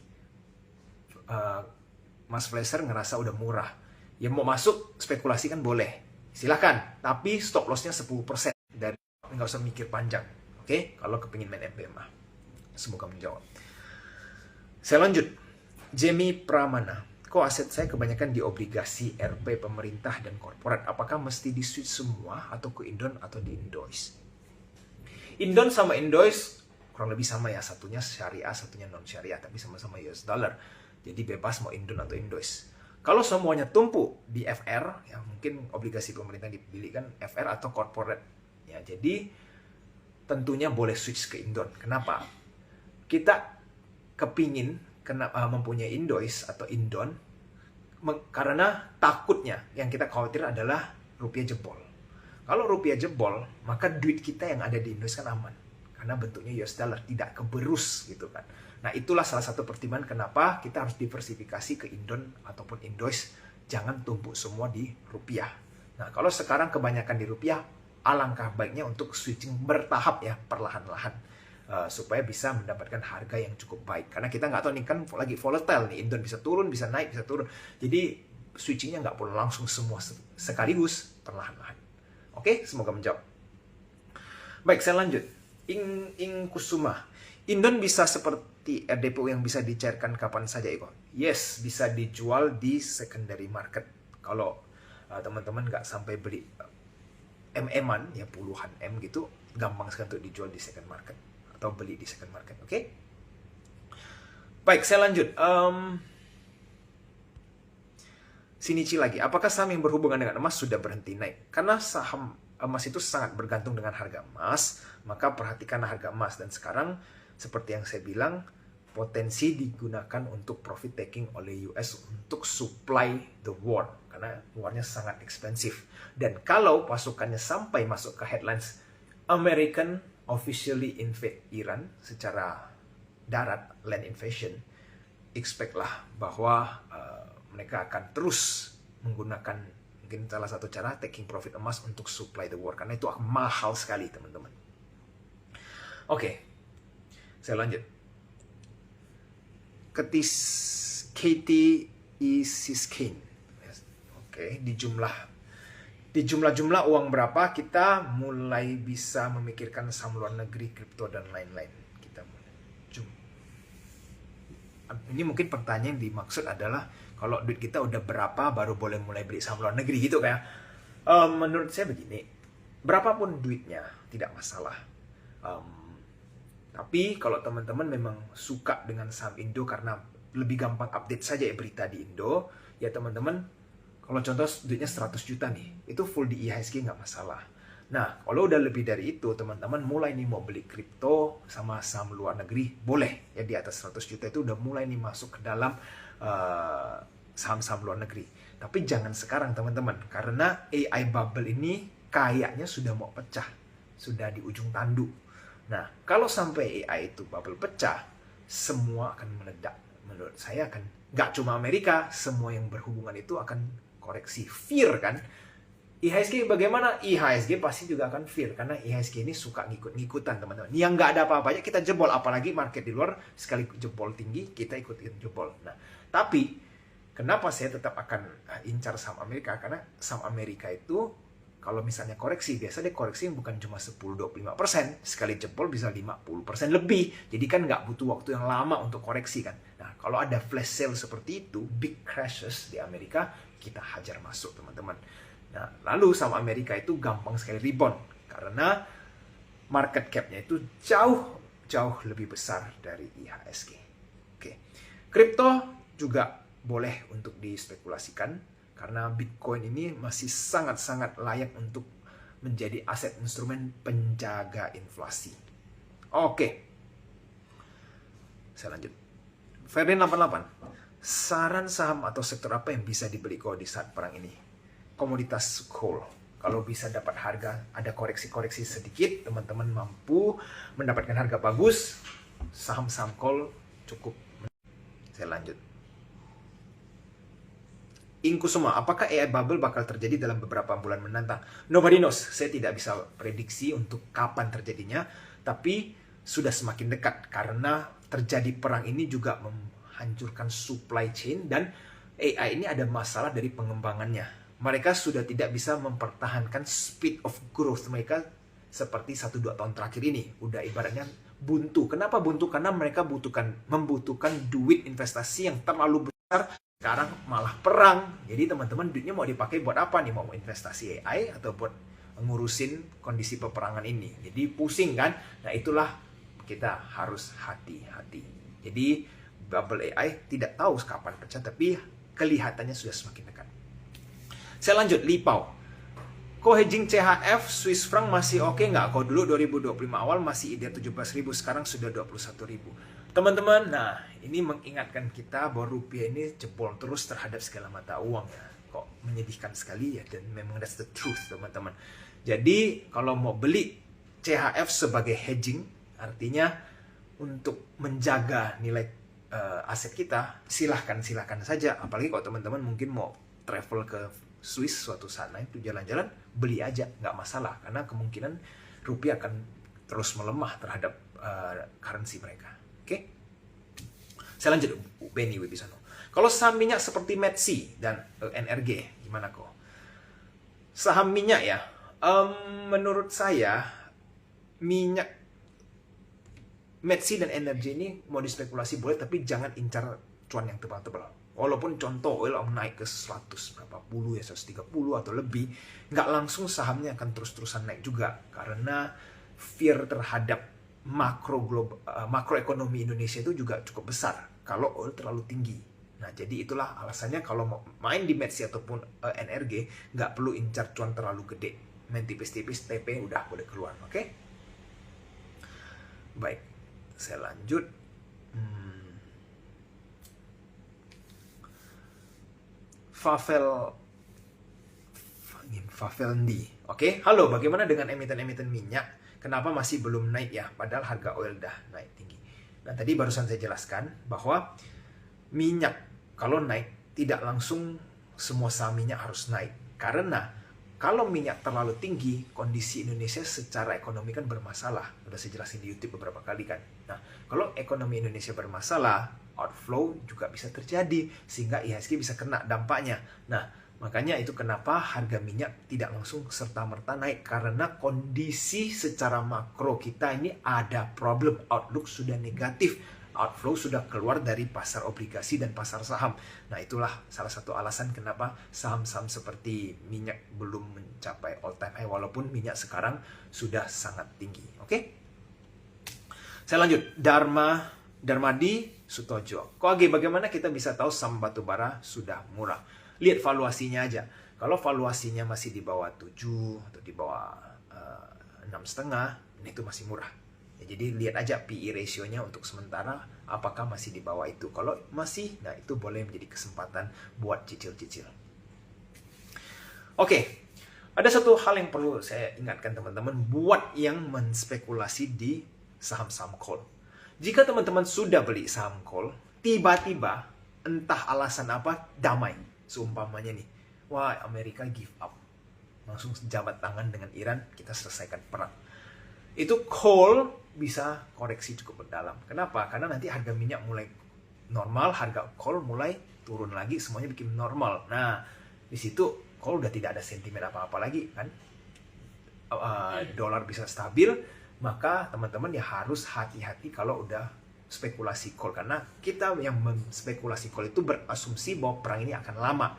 Mas Fleischer ngerasa udah murah. Ya mau masuk spekulasi kan boleh. Silahkan, tapi stop loss-nya 10% dari nggak usah mikir panjang. Oke, kalau kepingin main MBMA. Semoga menjawab. Saya lanjut. Jamie Pramana. Kok aset saya kebanyakan di obligasi, RP, pemerintah, dan korporat? Apakah mesti di-switch semua atau ke Indon atau di Indois? Indon sama Indois kurang lebih sama ya. Satunya syariah, satunya non-syariah. Tapi sama-sama US dollar. Jadi bebas mau Indon atau Indois. Kalau semuanya tumpuk di FR, ya mungkin obligasi pemerintah dipilih kan FR atau corporate. Ya, jadi tentunya boleh switch ke Indon. Kenapa? Kita kepingin mempunyai Indois atau Indon karena takutnya yang kita khawatir adalah rupiah jebol. Kalau rupiah jebol, maka duit kita yang ada di Indois kan aman. Karena bentuknya US dollar, tidak keberus gitu kan. Nah itulah salah satu pertimbangan kenapa kita harus diversifikasi ke Indon ataupun Indois. Jangan tumpuk semua di rupiah. Nah kalau sekarang kebanyakan di rupiah, alangkah baiknya untuk switching bertahap ya, perlahan-lahan. Supaya bisa mendapatkan harga yang cukup baik. Karena kita nggak tahu nih kan lagi volatile nih. Indon bisa turun, bisa naik, bisa turun. Jadi switchingnya nggak perlu langsung semua sekaligus, perlahan-lahan. Oke, semoga menjawab. Baik, saya lanjut. Ing Kusuma. Indon bisa seperti RDPO yang bisa dicairkan kapan saja, Iko? Yes, bisa dijual di secondary market. Kalau teman-teman nggak sampai beli MM-an, ya puluhan M gitu, gampang sekali untuk dijual di second market. Atau beli di second market, oke? Baik, saya lanjut. Shinichi lagi. Apakah saham yang berhubungan dengan emas sudah berhenti naik? Karena saham emas itu sangat bergantung dengan harga emas, maka perhatikan harga emas. Dan sekarang, seperti yang saya bilang, potensi digunakan untuk profit taking oleh US untuk supply the war. Karena warnya sangat ekspensif. Dan kalau pasukannya sampai masuk ke headlines, American officially invade Iran secara darat, land invasion, expect lah bahwa mereka akan terus menggunakan mungkin salah satu cara taking profit emas untuk supply the war. Karena itu mahal sekali teman-teman. Oke, saya lanjut. Katie Siskine. Oke, di jumlah uang berapa kita mulai bisa memikirkan saham luar negeri, kripto dan lain-lain. Ini mungkin pertanyaan yang dimaksud adalah kalau duit kita udah berapa baru boleh mulai beli saham luar negeri gitu kayak. Menurut saya begini, berapapun duitnya tidak masalah. Tapi kalau teman-teman memang suka dengan saham Indo karena lebih gampang update saja ya berita di Indo, ya teman-teman, kalau contoh duitnya 100 juta nih, itu full di IHSG nggak masalah. Nah, kalau udah lebih dari itu, teman-teman mulai nih mau beli kripto sama saham luar negeri, boleh. Ya di atas 100 juta itu udah mulai nih masuk ke dalam saham-saham luar negeri. Tapi jangan sekarang teman-teman, karena AI bubble ini kayaknya sudah mau pecah, sudah di ujung tanduk. Nah, kalau sampai AI itu bubble pecah, semua akan meledak. Menurut saya akan, nggak cuma Amerika, semua yang berhubungan itu akan koreksi. Fear kan? IHSG bagaimana? IHSG pasti juga akan fear, karena IHSG ini suka ngikut-ngikutan teman-teman. Yang nggak ada apa-apanya kita jebol, apalagi market di luar sekali jebol tinggi kita ikutin jebol. Nah, tapi kenapa saya tetap akan incar saham Amerika? Karena saham Amerika itu kalau misalnya koreksi, biasa dia koreksi bukan cuma 10-25%, sekali jebol bisa 50% lebih. Jadi kan nggak butuh waktu yang lama untuk koreksi kan. Nah, kalau ada flash sale seperti itu, big crashes di Amerika, kita hajar masuk teman-teman. Nah, lalu saham Amerika itu gampang sekali rebound karena market cap-nya itu jauh lebih besar dari IHSG. Oke. Kripto juga boleh untuk dispekulasikan karena Bitcoin ini masih sangat-sangat layak untuk menjadi aset instrumen penjaga inflasi. Oke. Saya lanjut. Ferdin 88. Saran saham atau sektor apa yang bisa dibeli kalau di saat perang ini? Komoditas coal. Kalau bisa dapat harga, ada koreksi-koreksi sedikit, teman-teman mampu mendapatkan harga bagus, saham-saham coal cukup. Saya lanjut. Ingku semua, apakah AI bubble bakal terjadi dalam beberapa bulan mendatang? Nobody knows. Saya tidak bisa prediksi untuk kapan terjadinya, tapi sudah semakin dekat karena terjadi perang ini juga menghancurkan supply chain dan AI ini ada masalah dari pengembangannya. Mereka sudah tidak bisa mempertahankan speed of growth mereka seperti 1-2 tahun terakhir ini. Udah ibaratnya buntu. Kenapa buntu? Karena mereka membutuhkan duit investasi yang terlalu besar. Sekarang malah perang. Jadi teman-teman duitnya mau dipakai buat apa nih? Mau investasi AI atau buat ngurusin kondisi peperangan ini? Jadi pusing kan? Nah itulah kita harus hati-hati. Jadi bubble AI tidak tahu kapan pecah, tapi kelihatannya sudah semakin dekat. Saya lanjut, Lipau. Kok hedging CHF, Swiss franc masih oke nggak? Kok dulu 2025 awal masih ideal 17.000, sekarang sudah 21.000. Teman-teman, nah ini mengingatkan kita bahwa rupiah ini jebol terus terhadap segala mata uang ya. Kok menyedihkan sekali ya, dan memang that's the truth teman-teman. Jadi kalau mau beli CHF sebagai hedging, artinya untuk menjaga nilai aset kita, silahkan saja. Apalagi kalau teman-teman mungkin mau travel ke Swiss suatu saat itu jalan-jalan, beli aja, nggak masalah. Karena kemungkinan rupiah akan terus melemah terhadap currency mereka. Oke? Saya lanjut, Benny Wibisono. Kalau saham minyak seperti Metsi dan NRG, gimana kok? Saham minyak ya, menurut saya, minyak Metsi dan NRG ini mau dispekulasi boleh, tapi jangan incar cuan yang tebal-tebal. Walaupun contoh oil naik ke 100 berapa puluh ya, 130 atau lebih, nggak langsung sahamnya akan terus-terusan naik juga karena fear terhadap makroekonomi Indonesia itu juga cukup besar kalau oil terlalu tinggi. Nah, jadi itulah alasannya kalau mau main di Metsi ataupun NRG nggak perlu incar cuan terlalu gede. Main tipis-tipis, TP udah boleh keluar, oke? Baik, saya lanjut. Favelndi. Oke, halo, bagaimana dengan emiten-emiten minyak? Kenapa masih belum naik ya? Padahal harga oil dah naik tinggi. Nah, tadi barusan saya jelaskan bahwa minyak kalau naik tidak langsung semua saham minyak harus naik. Karena kalau minyak terlalu tinggi, kondisi Indonesia secara ekonomi kan bermasalah. Udah saya jelasin di YouTube beberapa kali kan. Nah, kalau ekonomi Indonesia bermasalah, outflow juga bisa terjadi sehingga IHSG bisa kena dampaknya. Nah, makanya itu kenapa harga minyak tidak langsung serta-merta naik, karena kondisi secara makro kita ini ada problem, outlook sudah negatif, outflow sudah keluar dari pasar obligasi dan pasar saham. Nah, itulah salah satu alasan kenapa saham-saham seperti minyak belum mencapai all time high walaupun minyak sekarang sudah sangat tinggi. Oke? Saya lanjut, Darmadi Sutojo. Koage, bagaimana kita bisa tahu saham batubara sudah murah? Lihat valuasinya aja. Kalau valuasinya masih di bawah 7 atau di bawah 6,5, itu masih murah. Jadi lihat aja PE ratio-nya untuk sementara apakah masih di bawah itu. Kalau masih, nah itu boleh menjadi kesempatan buat cicil-cicil. Oke, ada satu hal yang perlu saya ingatkan teman-teman buat yang menspekulasi di saham-saham coal. Jika teman-teman sudah beli saham coal, tiba-tiba entah alasan apa damai. Seumpamanya nih, wah Amerika give up. Langsung jabat tangan dengan Iran, kita selesaikan perang. Itu coal bisa koreksi cukup mendalam. Kenapa? Karena nanti harga minyak mulai normal, harga coal mulai turun lagi, semuanya bikin normal. Nah, di situ coal udah tidak ada sentimen apa-apa lagi kan. Dolar bisa stabil, maka teman-teman ya harus hati-hati kalau udah spekulasi coal. Karena kita yang menspekulasi coal itu berasumsi bahwa perang ini akan lama.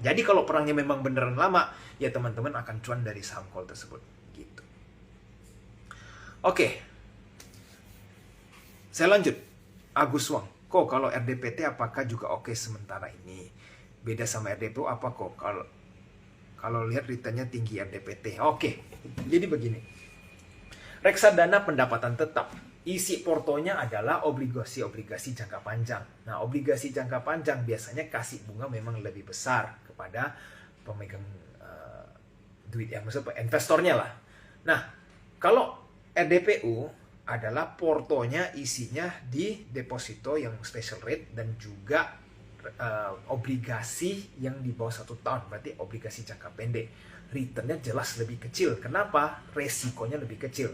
Jadi kalau perangnya memang beneran lama, ya teman-teman akan cuan dari saham coal tersebut. Gitu. Oke. Saya lanjut. Agus Wang. Kok kalau RDPT apakah juga oke sementara ini? Beda sama RDPO apa kok? Kalau lihat returnnya tinggi RDPT. Oke. Jadi begini. Reksadana pendapatan tetap. Isi portonya adalah obligasi-obligasi jangka panjang. Nah, obligasi jangka panjang biasanya kasih bunga memang lebih besar kepada pemegang duit yang maksudnya investornya lah. Nah, kalau RDPU adalah portonya isinya di deposito yang special rate dan juga obligasi yang di bawah 1 tahun, berarti obligasi jangka pendek. Returnnya jelas lebih kecil. Kenapa? Resikonya lebih kecil.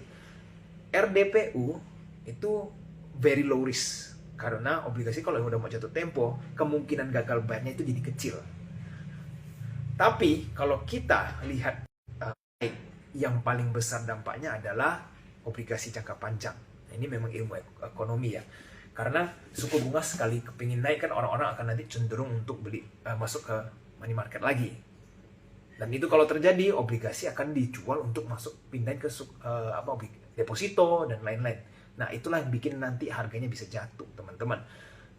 RDPU itu very low risk. Karena obligasi kalau udah mau jatuh tempo, kemungkinan gagal bayarnya itu jadi kecil. Tapi kalau kita lihat yang paling besar dampaknya adalah obligasi jangka panjang. Nah, ini memang ilmu ekonomi ya. Karena suku bunga sekali kepingin naik kan orang-orang akan nanti cenderung untuk beli masuk ke money market lagi. Dan itu kalau terjadi obligasi akan dijual untuk masuk pindahin ke deposito dan lain-lain. Nah, itulah yang bikin nanti harganya bisa jatuh, teman-teman.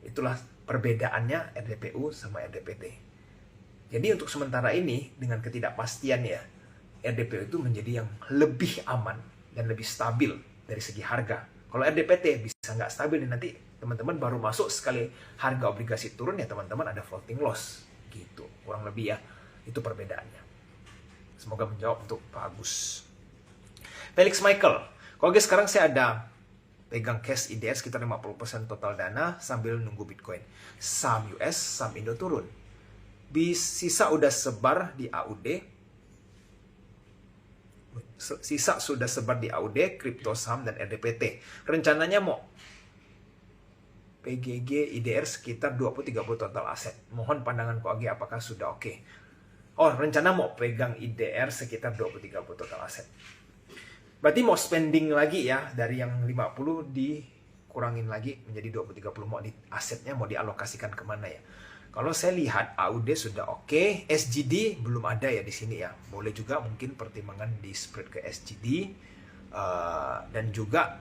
Itulah perbedaannya RDPU sama RDPT. Jadi untuk sementara ini dengan ketidakpastian ya, RDPU itu menjadi yang lebih aman dan lebih stabil dari segi harga. Kalau RDPT bisa nggak stabil dan nanti teman-teman baru masuk sekali harga obligasi turun ya teman-teman ada floating loss gitu. Kurang lebih ya, itu perbedaannya. Semoga menjawab untuk Pak Agus. Felix Michael, kalau sekarang saya ada pegang cash IDR sekitar 50% total dana sambil nunggu Bitcoin. Saham US, saham Indo turun. Sisa udah sebar di AUD. Sisa sudah sebar di AUD, kripto saham dan RDPT. Rencananya mau PGG IDR sekitar 20-30 total aset. Mohon pandangan KOAG apakah sudah oke? Oh, rencana mau pegang IDR sekitar 20-30 total aset. Berarti mau spending lagi ya, dari yang 50 dikurangin lagi menjadi 20-30, mau di asetnya mau dialokasikan kemana ya. Kalau saya lihat AUD sudah oke, SGD belum ada ya di sini ya. Boleh juga mungkin pertimbangan di spread ke SGD dan juga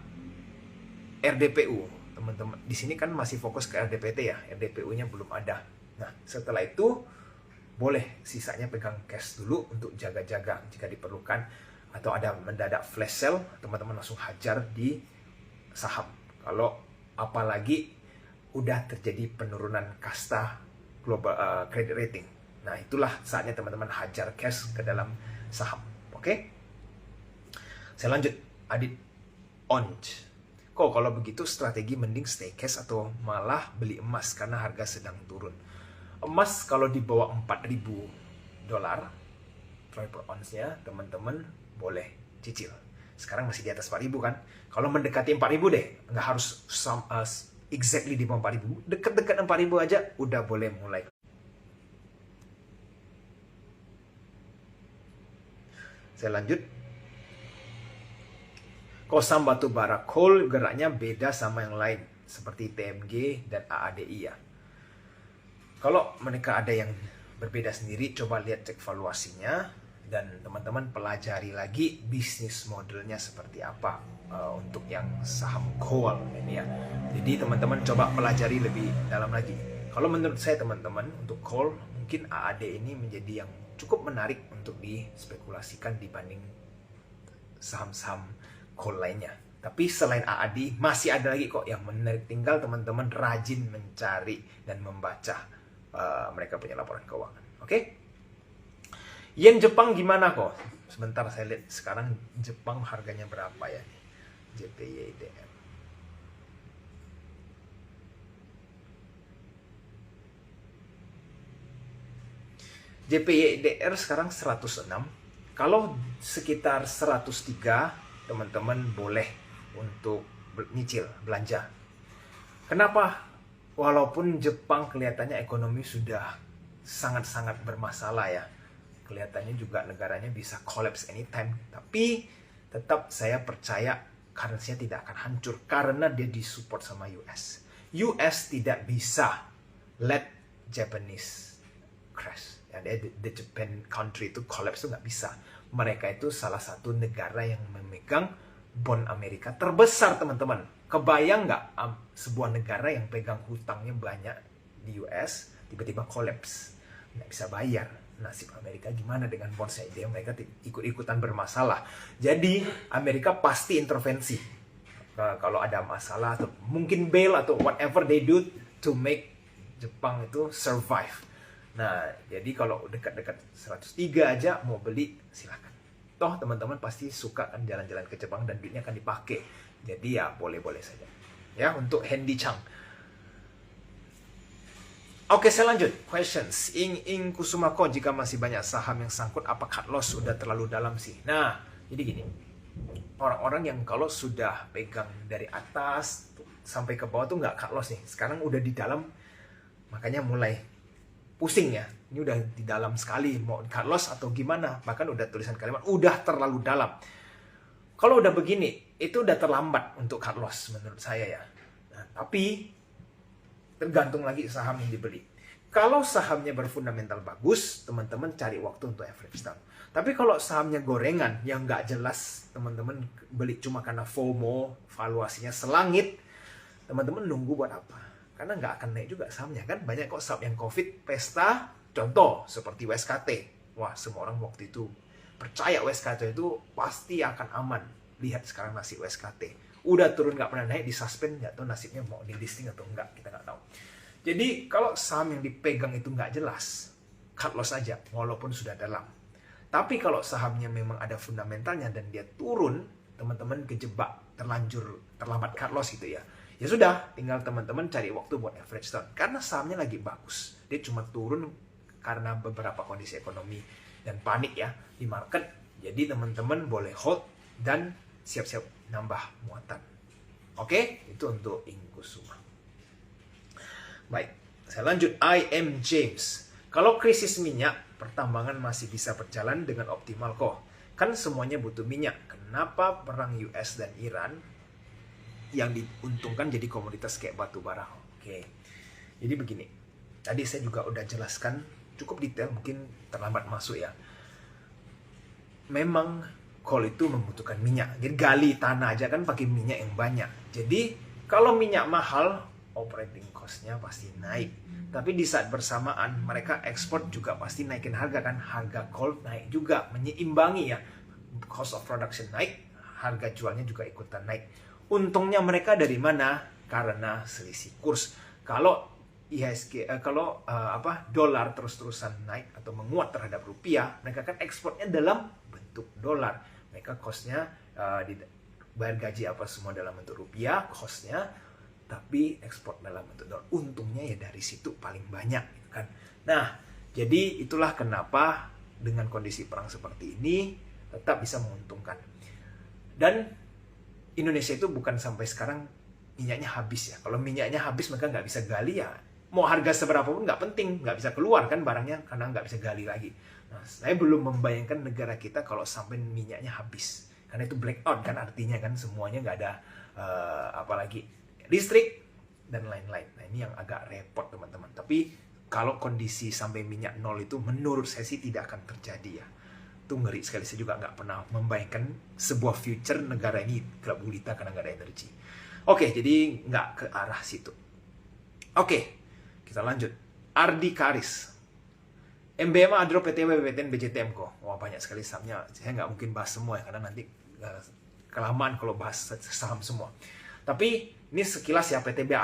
RDPU. Teman-teman, di sini kan masih fokus ke RDPT ya, RDPU-nya belum ada. Nah, setelah itu boleh sisanya pegang cash dulu untuk jaga-jaga jika diperlukan, atau ada mendadak flash sale, teman-teman langsung hajar di saham. Kalau apalagi udah terjadi penurunan kasta global credit rating. Nah, itulah saatnya teman-teman hajar cash ke dalam saham. Oke? Saya lanjut. Adit Onj. Kok kalau begitu strategi mending stay cash atau malah beli emas karena harga sedang turun? Emas kalau di bawah $4.000 troy per ounce-nya, teman-teman boleh cicil. Sekarang masih di atas 4.000 kan? Kalau mendekati 4.000 deh, nggak harus exactly di bawah 4.000. Dekat-dekat 4.000 aja udah boleh mulai. Saya lanjut. Kosam batu bara coal geraknya beda sama yang lain, seperti TMG dan AADI ya. Kalau mereka ada yang berbeda sendiri, coba lihat cek valuasinya dan teman-teman pelajari lagi bisnis modelnya seperti apa untuk yang saham coal ini ya. Jadi teman-teman coba pelajari lebih dalam lagi. Kalau menurut saya teman-teman untuk coal mungkin AAD ini menjadi yang cukup menarik untuk dispekulasikan dibanding saham-saham coal lainnya. Tapi selain AAD, masih ada lagi kok yang menarik. Tinggal teman-teman rajin mencari dan membaca mereka punya laporan keuangan. Oke? Yen Jepang gimana kok? Sebentar saya lihat sekarang Jepang harganya berapa ya nih? JPYDR. JPYDR sekarang 106. Kalau sekitar 103, teman-teman boleh untuk nyicil belanja. Kenapa? Walaupun Jepang kelihatannya ekonomi sudah sangat-sangat bermasalah ya. Kelihatannya juga negaranya bisa collapse anytime. Tapi tetap saya percaya currency-nya tidak akan hancur karena dia disupport sama US. US tidak bisa let Japanese crash. The Japan country itu collapse itu nggak bisa. Mereka itu salah satu negara yang memegang bond Amerika terbesar, teman-teman. Kebayang nggak sebuah negara yang pegang hutangnya banyak di US tiba-tiba collapse, nggak bisa bayar. Nasib Amerika gimana dengan bondsnya? Dia mereka ikut-ikutan bermasalah. Jadi Amerika pasti intervensi kalau ada masalah atau mungkin bail atau whatever they do to make Jepang itu survive. Nah, jadi kalau dekat-dekat 103 aja mau beli silakan. Toh teman-teman pasti suka kan jalan-jalan ke Jepang dan duitnya akan dipakai. Jadi ya boleh-boleh saja. Ya, untuk Handy Chang. Oke, saya lanjut. Questions. Ing Kusumako, jika masih banyak saham yang sangkut, apa cut loss sudah terlalu dalam sih? Nah, jadi gini. Orang-orang yang kalau sudah pegang dari atas sampai ke bawah tuh nggak cut loss nih. Sekarang udah di dalam, makanya mulai pusing ya. Ini udah di dalam sekali, mau cut loss atau gimana. Bahkan udah tulisan kalimat, udah terlalu dalam. Kalau udah begini, itu udah terlambat untuk cut loss menurut saya ya. Nah, tapi tergantung lagi saham yang dibeli. Kalau sahamnya berfundamental bagus, teman-teman cari waktu untuk average down. Tapi kalau sahamnya gorengan yang nggak jelas, teman-teman beli cuma karena FOMO, valuasinya selangit, teman-teman nunggu buat apa? Karena nggak akan naik juga sahamnya kan. Banyak kok saham yang COVID, pesta, contoh seperti WSKT. Wah, semua orang waktu itu percaya WSKT itu pasti akan aman. Lihat sekarang nasib WSKT. Udah turun nggak pernah naik, disuspend, nggak tahu nasibnya mau di listing atau enggak, kita nggak tahu. Jadi kalau saham yang dipegang itu nggak jelas, cut loss aja walaupun sudah dalam. Tapi kalau sahamnya memang ada fundamentalnya dan dia turun, teman-teman kejebak, terlambat cut loss gitu ya. Ya sudah, tinggal teman-teman cari waktu buat average down. Karena sahamnya lagi bagus. Dia cuma turun karena beberapa kondisi ekonomi dan panik ya di market. Jadi teman-teman boleh hold dan siap-siap nambah muatan. Oke, itu untuk Ingkusuma. Baik, saya lanjut. I am James. Kalau krisis minyak, pertambangan masih bisa berjalan dengan optimal kok. Kan semuanya butuh minyak. Kenapa perang US dan Iran yang diuntungkan jadi komoditas kayak batu bara? Oke, jadi begini. Tadi saya juga udah jelaskan cukup detail, mungkin terlambat masuk ya. Memang coal itu membutuhkan minyak. Jadi gali tanah aja kan pakai minyak yang banyak. Jadi kalau minyak mahal, operating cost-nya pasti naik. Tapi di saat bersamaan mereka ekspor juga pasti naikin harga kan. Harga coal naik juga, menyeimbangi ya. Cost of production naik, harga jualnya juga ikutan naik. Untungnya mereka dari mana? Karena selisih kurs. Kalau IHSG, dolar terus-terusan naik atau menguat terhadap rupiah, mereka kan ekspornya dalam bentuk dolar. Mereka cost-nya bayar gaji apa semua dalam bentuk rupiah, cost-nya, tapi ekspor dalam bentuk dolar. Untungnya ya dari situ paling banyak gitu kan. Nah, jadi itulah kenapa dengan kondisi perang seperti ini tetap bisa menguntungkan. Dan Indonesia itu bukan sampai sekarang minyaknya habis ya. Kalau minyaknya habis mereka nggak bisa gali ya. Mau harga seberapa pun nggak penting, nggak bisa keluar kan barangnya karena nggak bisa gali lagi. Nah, saya belum membayangkan negara kita kalau sampai minyaknya habis. Karena itu blackout kan artinya kan semuanya nggak ada apalagi listrik dan lain-lain. Nah, ini yang agak repot teman-teman. Tapi kalau kondisi sampai minyak nol itu menurut saya sih tidak akan terjadi ya. Itu ngeri sekali, saya juga nggak pernah membayangkan sebuah future negara ini gelap gulita karena nggak ada energi. Oke, jadi nggak ke arah situ. Oke, kita lanjut. Ardi Karis. MBMA, Adro, PTW, BPTN, BJTM kok. Wah, banyak sekali sahamnya. Saya nggak mungkin bahas semua ya, karena nanti kelamaan kalau bahas saham semua. Tapi ini sekilas ya, PTBA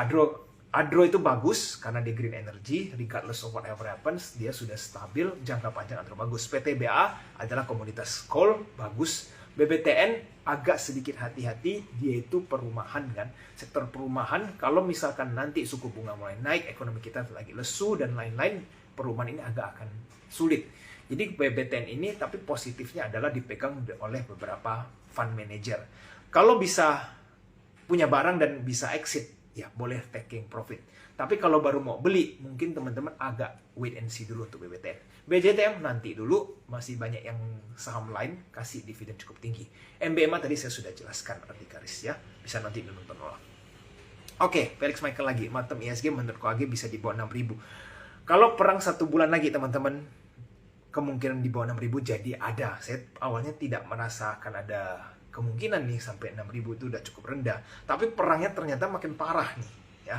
Adro itu bagus karena dia green energy, regardless of whatever happens, dia sudah stabil, jangka panjang Adro bagus. PTBA adalah komoditas coal, bagus. BBTN agak sedikit hati-hati, dia itu perumahan kan, sektor perumahan. Kalau misalkan nanti suku bunga mulai naik, ekonomi kita lagi lesu dan lain-lain, perumahan ini agak akan sulit. Jadi BBTN ini, tapi positifnya adalah dipegang oleh beberapa fund manager. Kalau bisa punya barang dan bisa exit, ya boleh taking profit. Tapi kalau baru mau beli, mungkin teman-teman agak wait and see dulu untuk BBTN. BJTM nanti dulu, masih banyak yang saham lain kasih dividen cukup tinggi. MBMA tadi saya sudah jelaskan arti garis ya, bisa nanti nonton ulang. Oke, Felix Michael lagi, Matem ISG menurut KAG bisa di bawah 6.000. Kalau perang 1 bulan lagi teman-teman, kemungkinan di bawah 6.000 jadi ada. Saya awalnya tidak merasakan ada kemungkinan nih sampai 6.000 itu udah cukup rendah. Tapi perangnya ternyata makin parah nih ya.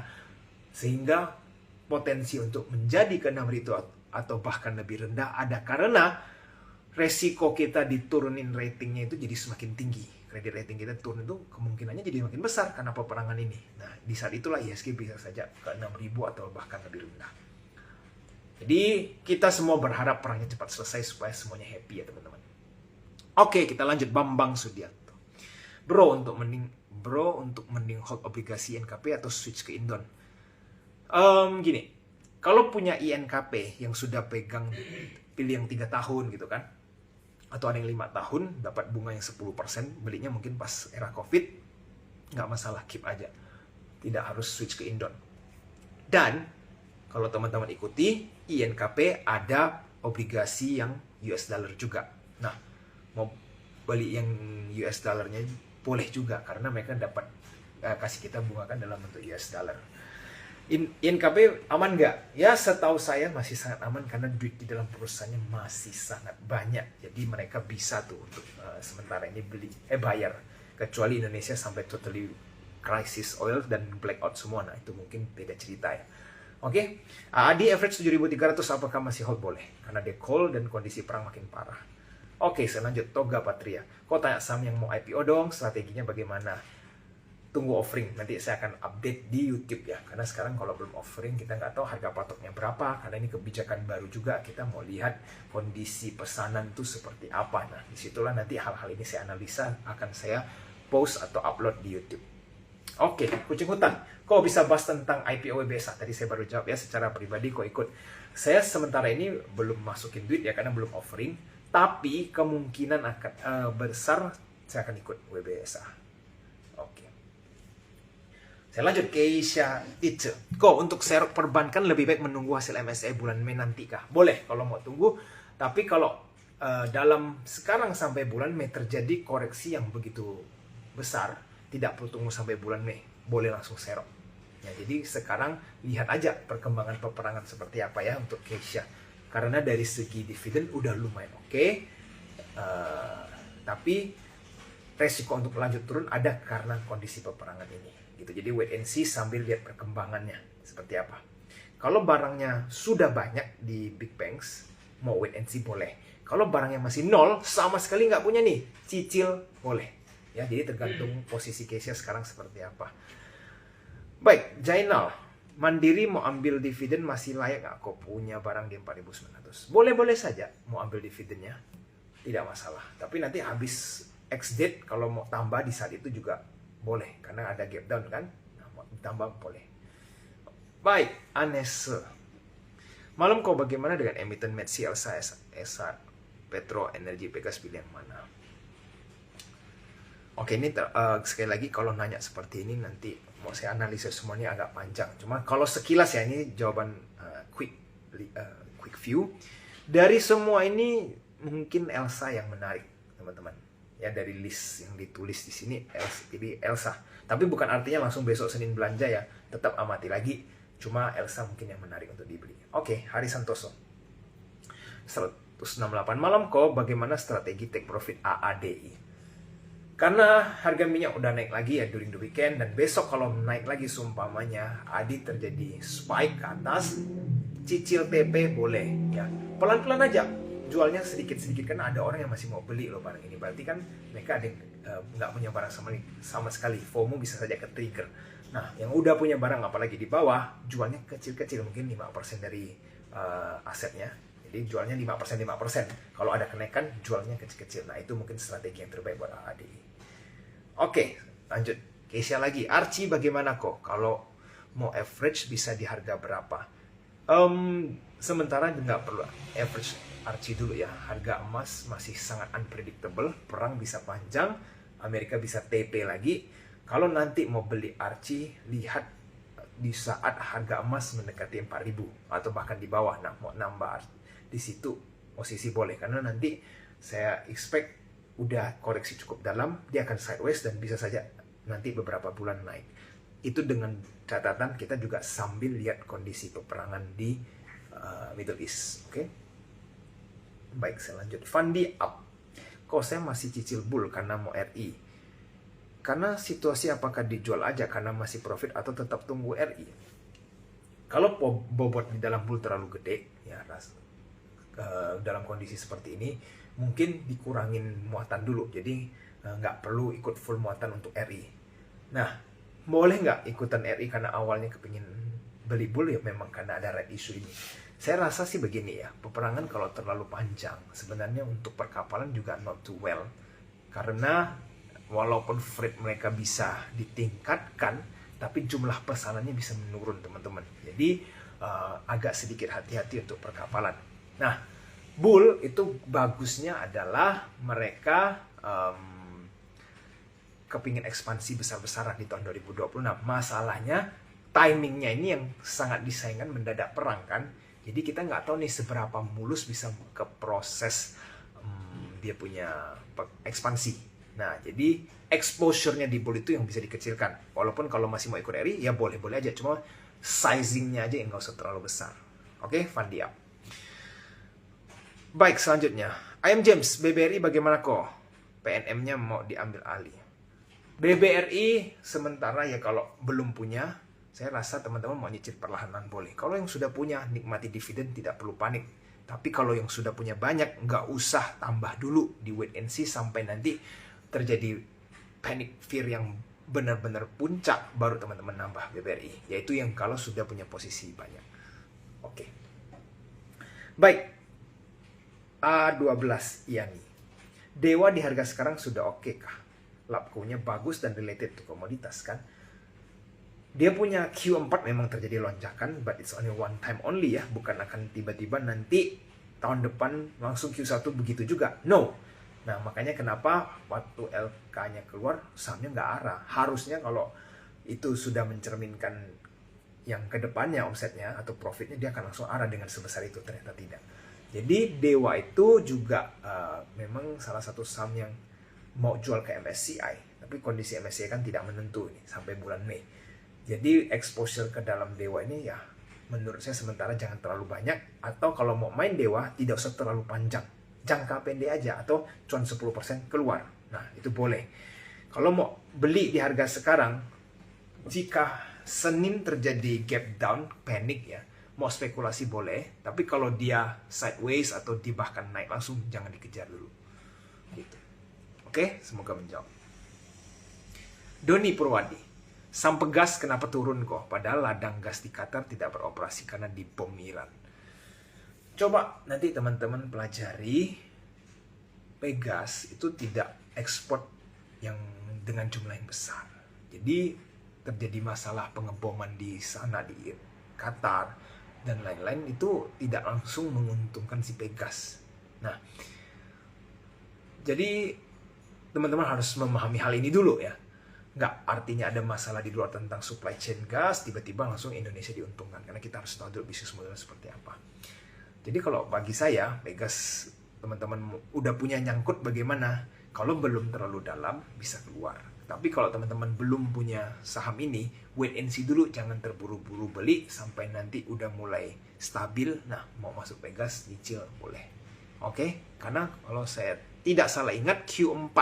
Sehingga potensi untuk menjadi ke 6.000 atau bahkan lebih rendah ada, karena resiko kita diturunin ratingnya itu jadi semakin tinggi. Kredit rating kita turun itu kemungkinannya jadi makin besar karena peperangan ini. Nah, di saat itulah IHSG bisa saja ke 6.000 atau bahkan lebih rendah. Jadi kita semua berharap perangnya cepat selesai supaya semuanya happy ya teman-teman. Oke, kita lanjut. Bambang Sudianto. Bro, untuk mending hold obligasi INKP atau switch ke Indon. Gini, kalau punya INKP yang sudah pegang, pilih yang 3 tahun gitu kan, atau ada yang 5 tahun, dapat bunga yang 10%, belinya mungkin pas era COVID, nggak masalah, keep aja. Tidak harus switch ke Indon. Dan, kalau teman-teman ikuti, INKP ada obligasi yang US dollar juga. Nah, mau beli yang US dollarnya boleh juga, karena mereka dapat kasih kita bunga kan dalam bentuk US dollar. INKP aman nggak? Ya setahu saya masih sangat aman karena duit di dalam perusahaannya masih sangat banyak. Jadi mereka bisa tuh untuk sementara ini bayar. Kecuali Indonesia sampai totally crisis oil dan blackout semua. Nah itu mungkin beda cerita ya. Oke, di average 7.300 apakah masih hold? Boleh. Karena dia coal dan kondisi perang makin parah. Oke, saya lanjut. Toga Patria. Kok tanya saham yang mau IPO dong? Strateginya bagaimana? Tunggu offering, nanti saya akan update di YouTube ya. Karena sekarang kalau belum offering, kita nggak tahu harga patoknya berapa. Karena ini kebijakan baru juga, kita mau lihat kondisi pesanan itu seperti apa. Nah, disitulah nanti hal-hal ini saya analisa, akan saya post atau upload di YouTube. Oke, kucing hutan. Kok bisa bahas tentang IPO WBSA? Tadi saya baru jawab ya, secara pribadi kok ikut. Saya sementara ini belum masukin duit ya, karena belum offering. Tapi kemungkinan akan besar saya akan ikut WBSA. Oke. Saya lanjut, Keisha Itze. Kok untuk share perbankan lebih baik menunggu hasil MSCI bulan Mei nanti kah? Boleh kalau mau tunggu. Tapi kalau dalam sekarang sampai bulan Mei terjadi koreksi yang begitu besar, tidak perlu tunggu sampai bulan Mei. Boleh langsung serok. Ya, jadi sekarang lihat aja perkembangan peperangan seperti apa ya untuk Keisha. Karena dari segi dividen udah lumayan oke. Tapi resiko untuk lanjut turun ada karena kondisi peperangan ini. Gitu. Jadi wait and see sambil lihat perkembangannya seperti apa. Kalau barangnya sudah banyak di big banks, mau wait and see boleh. Kalau barangnya masih nol, sama sekali nggak punya nih, cicil boleh. Ya, jadi tergantung posisi case-nya sekarang seperti apa. Baik, Jainal, Mandiri mau ambil dividen masih layak nggak? Kok punya barang di 4.900? Boleh-boleh saja mau ambil dividennya, tidak masalah. Tapi nanti habis X-date kalau mau tambah di saat itu juga boleh, karena ada gap down kan. Nah, mau tambah boleh. Baik, Anesse. Malam kau bagaimana dengan emiten Metsi, Elsa, Esa, Petro, Energi, Pegas, pilih yang mana? Oke, ini sekali lagi kalau nanya seperti ini nanti mau saya analisis semuanya agak panjang. Cuma kalau sekilas ya, ini jawaban quick view. Dari semua ini mungkin Elsa yang menarik, teman-teman. Ya, dari list yang ditulis di sini Elsa. Tapi bukan artinya langsung besok Senin belanja ya. Tetap amati lagi. Cuma Elsa mungkin yang menarik untuk dibeli. Oke, Hari Santoso. 168 malam kok bagaimana strategi take profit AADI? Karena harga minyak udah naik lagi ya during the weekend, dan besok kalau naik lagi seumpamanya ADI terjadi spike ke atas, cicil TP boleh ya. Pelan-pelan aja jualnya sedikit-sedikit, karena ada orang yang masih mau beli loh barang ini. Berarti kan mereka ada yang nggak punya barang sama sekali, FOMO bisa saja ke trigger. Nah, yang udah punya barang apalagi di bawah, jualnya kecil-kecil, mungkin 5% dari asetnya. Jadi jualnya 5%. Kalau ada kenaikan, jualnya kecil-kecil. Nah, itu mungkin strategi yang terbaik buat AADI. Oke, lanjut. Keisha lagi. Archie bagaimana kok? Kalau mau average bisa di harga berapa? Sementara nggak perlu average Archie dulu ya. Harga emas masih sangat unpredictable. Perang bisa panjang. Amerika bisa TP lagi. Kalau nanti mau beli Archie, lihat di saat harga emas mendekati 4.000 atau bahkan di bawah. Nah, mau nambah di situ posisi boleh, karena nanti saya expect udah koreksi cukup dalam, dia akan sideways dan bisa saja nanti beberapa bulan naik. Itu dengan catatan kita juga sambil lihat kondisi peperangan di Middle East. Oke? Baik, saya lanjut. Fandi up. Kok saya masih cicil bull karena mau RI? Karena situasi apakah dijual aja karena masih profit atau tetap tunggu RI? Kalau bobot di dalam bull terlalu gede, ya dalam kondisi seperti ini mungkin dikurangin muatan dulu. Jadi nggak perlu ikut full muatan untuk RI. Nah, boleh nggak ikutan RI karena awalnya kepingin beli bull ya memang karena ada red issue ini. Saya rasa sih begini ya, peperangan kalau terlalu panjang sebenarnya untuk perkapalan juga not too well. Karena walaupun freight mereka bisa ditingkatkan, tapi jumlah pesanannya bisa menurun teman-teman. Jadi agak sedikit hati-hati untuk perkapalan. Nah, bull itu bagusnya adalah mereka kepingin ekspansi besar-besaran di tahun 2026. Masalahnya timingnya ini yang sangat disayangkan, mendadak perang kan. Jadi kita nggak tahu nih seberapa mulus bisa ke proses dia punya ekspansi. Nah, jadi exposure-nya di bull itu yang bisa dikecilkan. Walaupun kalau masih mau ikut RI, ya boleh-boleh aja. Cuma sizing-nya aja yang nggak usah terlalu besar. Oke, Fandi up. Baik, selanjutnya. I'm James, BBRI bagaimana kok? PNM-nya mau diambil alih. BBRI sementara ya kalau belum punya, saya rasa teman-teman mau nyicil perlahan-lahan boleh. Kalau yang sudah punya, nikmati dividen, tidak perlu panik. Tapi kalau yang sudah punya banyak, nggak usah tambah dulu, di wait and see sampai nanti terjadi panic fear yang benar-benar puncak, baru teman-teman nambah BBRI. Yaitu yang kalau sudah punya posisi banyak. Oke. Baik. A12 Yani. Dewa di harga sekarang sudah oke kah? Labco-nya bagus dan related to komoditas kan? Dia punya Q4 memang terjadi lonjakan, but it's only one time only ya. Bukan akan tiba-tiba nanti tahun depan langsung Q1 begitu juga. No. Nah, makanya kenapa waktu LK-nya keluar, sahamnya nggak arah. Harusnya kalau itu sudah mencerminkan yang kedepannya omsetnya atau profitnya, dia akan langsung arah dengan sebesar itu. Ternyata tidak. Jadi Dewa itu juga memang salah satu saham yang mau jual ke MSCI. Tapi kondisi MSCI kan tidak menentu nih, sampai bulan Mei. Jadi exposure ke dalam Dewa ini ya menurut saya sementara jangan terlalu banyak. Atau kalau mau main Dewa tidak usah terlalu panjang. Jangka pendek aja atau cuan 10% keluar. Nah, itu boleh. Kalau mau beli di harga sekarang, jika Senin terjadi gap down, panik ya, mau spekulasi boleh, tapi kalau dia sideways atau dia bahkan naik langsung, jangan dikejar dulu. Gitu. Oke, semoga menjawab. Doni Purwadi, saham Pegas kenapa turun kok? Padahal ladang gas di Qatar tidak beroperasi karena dibom Iran. Coba nanti teman-teman pelajari, Pegas itu tidak ekspor yang dengan jumlah yang besar. Jadi terjadi masalah pengeboman di sana di Qatar dan lain-lain, itu tidak langsung menguntungkan si Pegas. Nah, jadi teman-teman harus memahami hal ini dulu ya. Nggak artinya ada masalah di luar tentang supply chain gas, tiba-tiba langsung Indonesia diuntungkan. Karena kita harus tahu dulu bisnis modelnya seperti apa. Jadi kalau bagi saya, Pegas teman-teman udah punya nyangkut bagaimana? Kalau belum terlalu dalam, bisa keluar. Tapi kalau teman-teman belum punya saham ini, wait and see dulu, jangan terburu-buru beli sampai nanti udah mulai stabil. Nah, mau masuk Pegas, nyicil boleh. Oke? Karena kalau saya tidak salah ingat, Q4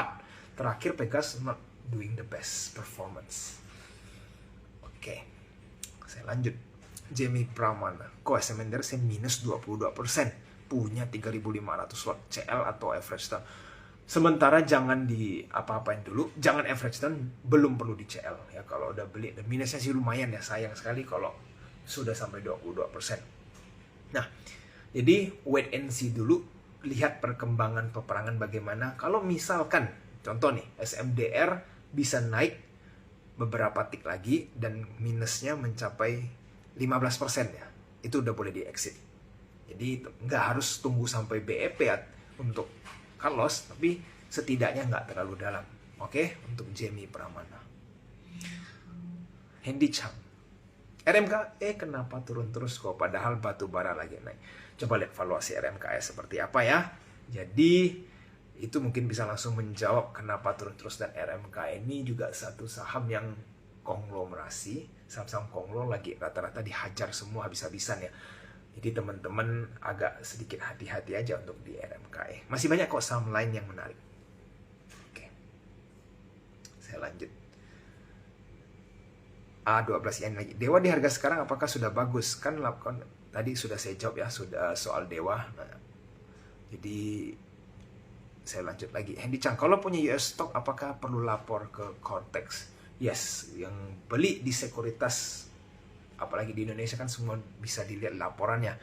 terakhir Pegas not doing the best performance. Oke, saya lanjut. Jamie Pramana, kok SMNDR saya minus 22%, punya 3.500 lot CL atau average time. Sementara jangan di apa-apain dulu, jangan average down, belum perlu di CL ya. Kalau udah beli dan minusnya sih lumayan ya, sayang sekali kalau sudah sampai 22%. Nah, jadi wait and see dulu, lihat perkembangan peperangan bagaimana. Kalau misalkan contoh nih, SMDR bisa naik beberapa tik lagi dan minusnya mencapai 15% ya, itu udah boleh di exit. Jadi nggak harus tunggu sampai BEP ya untuk cut loss, tapi setidaknya nggak terlalu dalam. Oke, untuk Jamie Pramana. Hendy Chang, RMKE kenapa turun terus kok padahal batu bara lagi naik? Coba lihat valuasi RMKE seperti apa ya. Jadi itu mungkin bisa langsung menjawab kenapa turun terus. Dan RMKE ini juga satu saham yang konglomerasi, saham-saham konglo lagi rata-rata dihajar semua habis-habisan ya. Jadi teman-teman agak sedikit hati-hati aja untuk di RMKE. Masih banyak kok saham lain yang menarik. Oke, saya lanjut. A12 yen lagi. Dewa di harga sekarang apakah sudah bagus? Kan tadi sudah saya jawab ya, sudah soal Dewa. Nah, jadi saya lanjut lagi. Hendy Chang, kalau punya US stock apakah perlu lapor ke Cortex? Yes, yang beli di sekuritas, apalagi di Indonesia kan semua bisa dilihat laporannya.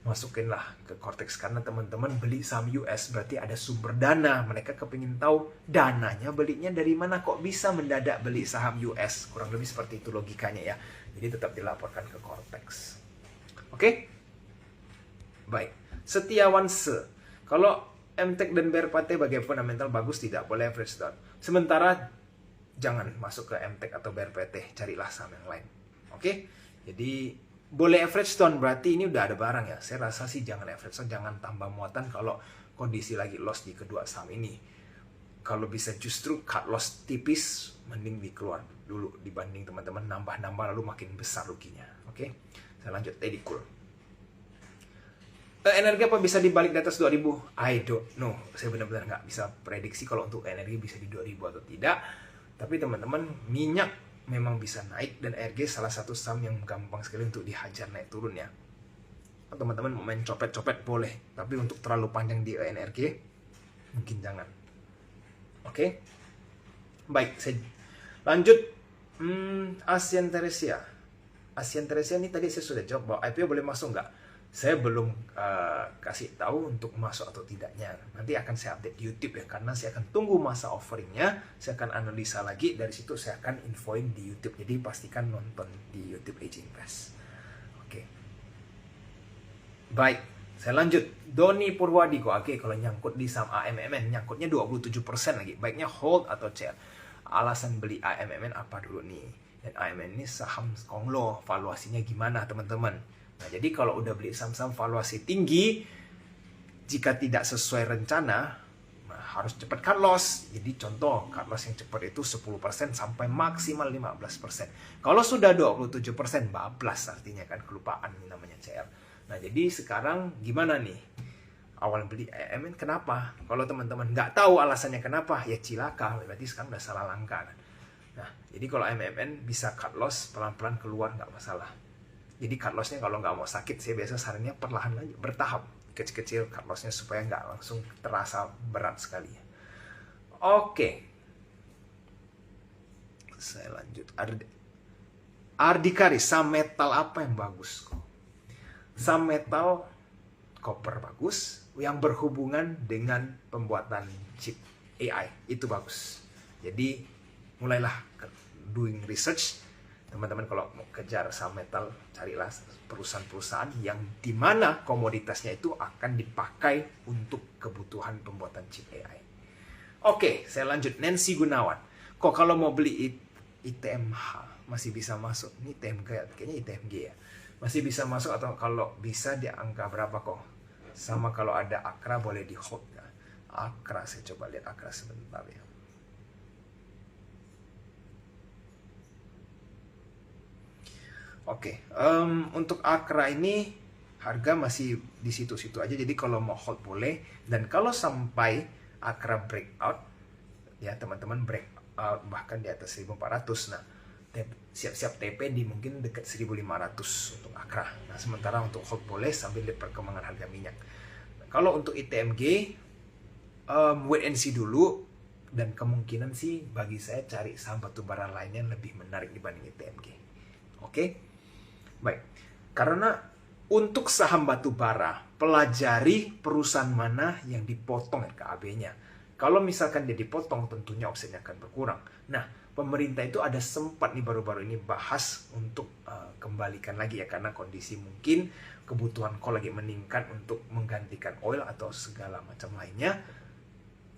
Masukinlah ke Cortex, karena teman-teman beli saham US berarti ada sumber dana. Mereka kepingin tahu dananya belinya dari mana, kok bisa mendadak beli saham US. Kurang lebih seperti itu logikanya ya. Jadi tetap dilaporkan ke Cortex. Oke? Baik. Setiawan Se, kalau MTEK dan BRPT bagai fundamental bagus, tidak boleh average down. Sementara jangan masuk ke MTEK atau BRPT, carilah saham yang lain. Oke? Jadi boleh average down berarti ini udah ada barang ya. Saya rasa sih jangan average down, jangan tambah muatan kalau kondisi lagi loss di kedua saham ini. Kalau bisa justru cut loss tipis, mending dikeluar dulu dibanding teman-teman nambah-nambah lalu makin besar ruginya. Oke? Saya lanjut. Teddy Cool. Energi apa bisa dibalik di atas 2000? I don't know. Saya benar-benar nggak bisa prediksi kalau untuk energi bisa di 2000 atau tidak. Tapi teman-teman, minyak memang bisa naik dan ERG salah satu saham yang gampang sekali untuk dihajar naik turun ya. Teman-teman mau main copet-copet boleh, tapi untuk terlalu panjang di ENRG mungkin jangan. Oke. Baik, saya lanjut. Asian Teresia. Asian Teresia ini tadi saya sudah jawab bahwa IPO boleh masuk nggak? Saya belum kasih tahu untuk masuk atau tidaknya. Nanti akan saya update di YouTube ya, karena saya akan tunggu masa offeringnya. Saya akan analisa lagi, dari situ saya akan infoin di YouTube. Jadi pastikan nonton di YouTube Aging Invest. Oke. Baik, saya lanjut. Doni Purwadiko. Oke, kalau nyangkut di saham AMMN, nyangkutnya 27% lagi. Baiknya hold atau CL. Alasan beli AMMN apa dulu nih? Dan AMMN ini saham konglo, valuasinya gimana teman-teman? Nah, jadi kalau udah beli saham-saham valuasi tinggi, jika tidak sesuai rencana, harus cepat cut loss. Jadi contoh, cut loss yang cepat itu 10% sampai maksimal 15%. Kalau sudah 27%, bablas artinya kan, kelupaan namanya CL. Nah, jadi sekarang gimana nih? Awal beli AMN kenapa? Kalau teman-teman nggak tahu alasannya kenapa, ya cilaka. Berarti sekarang udah salah langkah. Nah, jadi kalau AMN bisa cut loss, pelan-pelan keluar nggak masalah. Jadi cut loss-nya kalau nggak mau sakit, saya biasa sarannya perlahan aja, bertahap, kecil-kecil cut loss-nya supaya nggak langsung terasa berat sekali. Oke. Saya lanjut. Ardikari, saham metal apa yang bagus? Saham metal copper bagus, yang berhubungan dengan pembuatan chip AI, itu bagus. Jadi mulailah doing research. Teman-teman kalau mau kejar saham metal, carilah perusahaan-perusahaan yang dimana komoditasnya itu akan dipakai untuk kebutuhan pembuatan chip AI. Oke, saya lanjut. Nancy Gunawan. Kok kalau mau beli ITMH masih bisa masuk? Ini ITMG, kayaknya ITMG ya. Masih bisa masuk atau kalau bisa di angka berapa kok? Sama kalau ada Akra boleh di hold ya. Akra, saya coba lihat Akra sebentar ya. Oke, untuk Akra ini harga masih di situ-situ aja. Jadi kalau mau hold boleh. Dan kalau sampai Akra breakout, ya teman-teman breakout bahkan di atas 1400. Nah, siap-siap TP di mungkin dekat 1500 untuk Akra. Nah, sementara untuk hold boleh sambil lihat perkembangan harga minyak. Nah, kalau untuk ITMG, wait and see dulu, dan kemungkinan sih bagi saya cari saham batubara lainnya lebih menarik dibanding ITMG. Oke? Baik. Karena untuk saham batubara, pelajari perusahaan mana yang dipotong RKAB-nya. Kalau misalkan dia dipotong, tentunya offsetnya akan berkurang. Nah, pemerintah itu ada sempat nih baru-baru ini bahas untuk kembalikan lagi ya, karena kondisi mungkin kebutuhan coal lagi meningkat untuk menggantikan oil atau segala macam lainnya.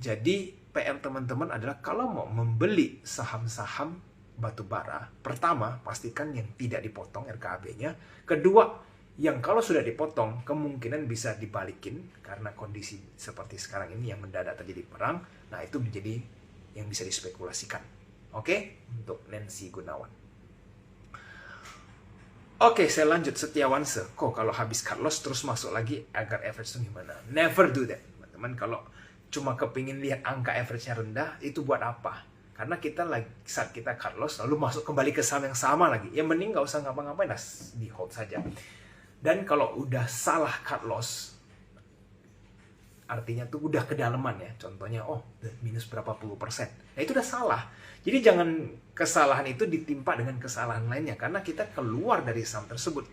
Jadi PR teman-teman adalah kalau mau membeli saham-saham batubara, pertama pastikan yang tidak dipotong RKAB-nya. Kedua, yang kalau sudah dipotong kemungkinan bisa dibalikin karena kondisi seperti sekarang ini yang mendadak terjadi perang. Nah, itu menjadi yang bisa dispekulasikan. Oke, untuk Nancy Gunawan. Oke, saya lanjut. Setiawanse. Kok kalau habis cut loss terus masuk lagi agar average itu gimana? Never do that, teman-teman. Kalau cuma kepingin lihat angka average-nya rendah, itu buat apa? Karena kita lagi saat kita cut loss lalu masuk kembali ke saham yang sama lagi. Ya mending nggak usah ngapa-ngapain, di hold saja. Dan kalau udah salah cut loss, artinya tuh udah kedalaman ya. Contohnya, minus berapa puluh persen. Nah, itu udah salah. Jadi jangan kesalahan itu ditimpa dengan kesalahan lainnya. Karena kita keluar dari saham tersebut,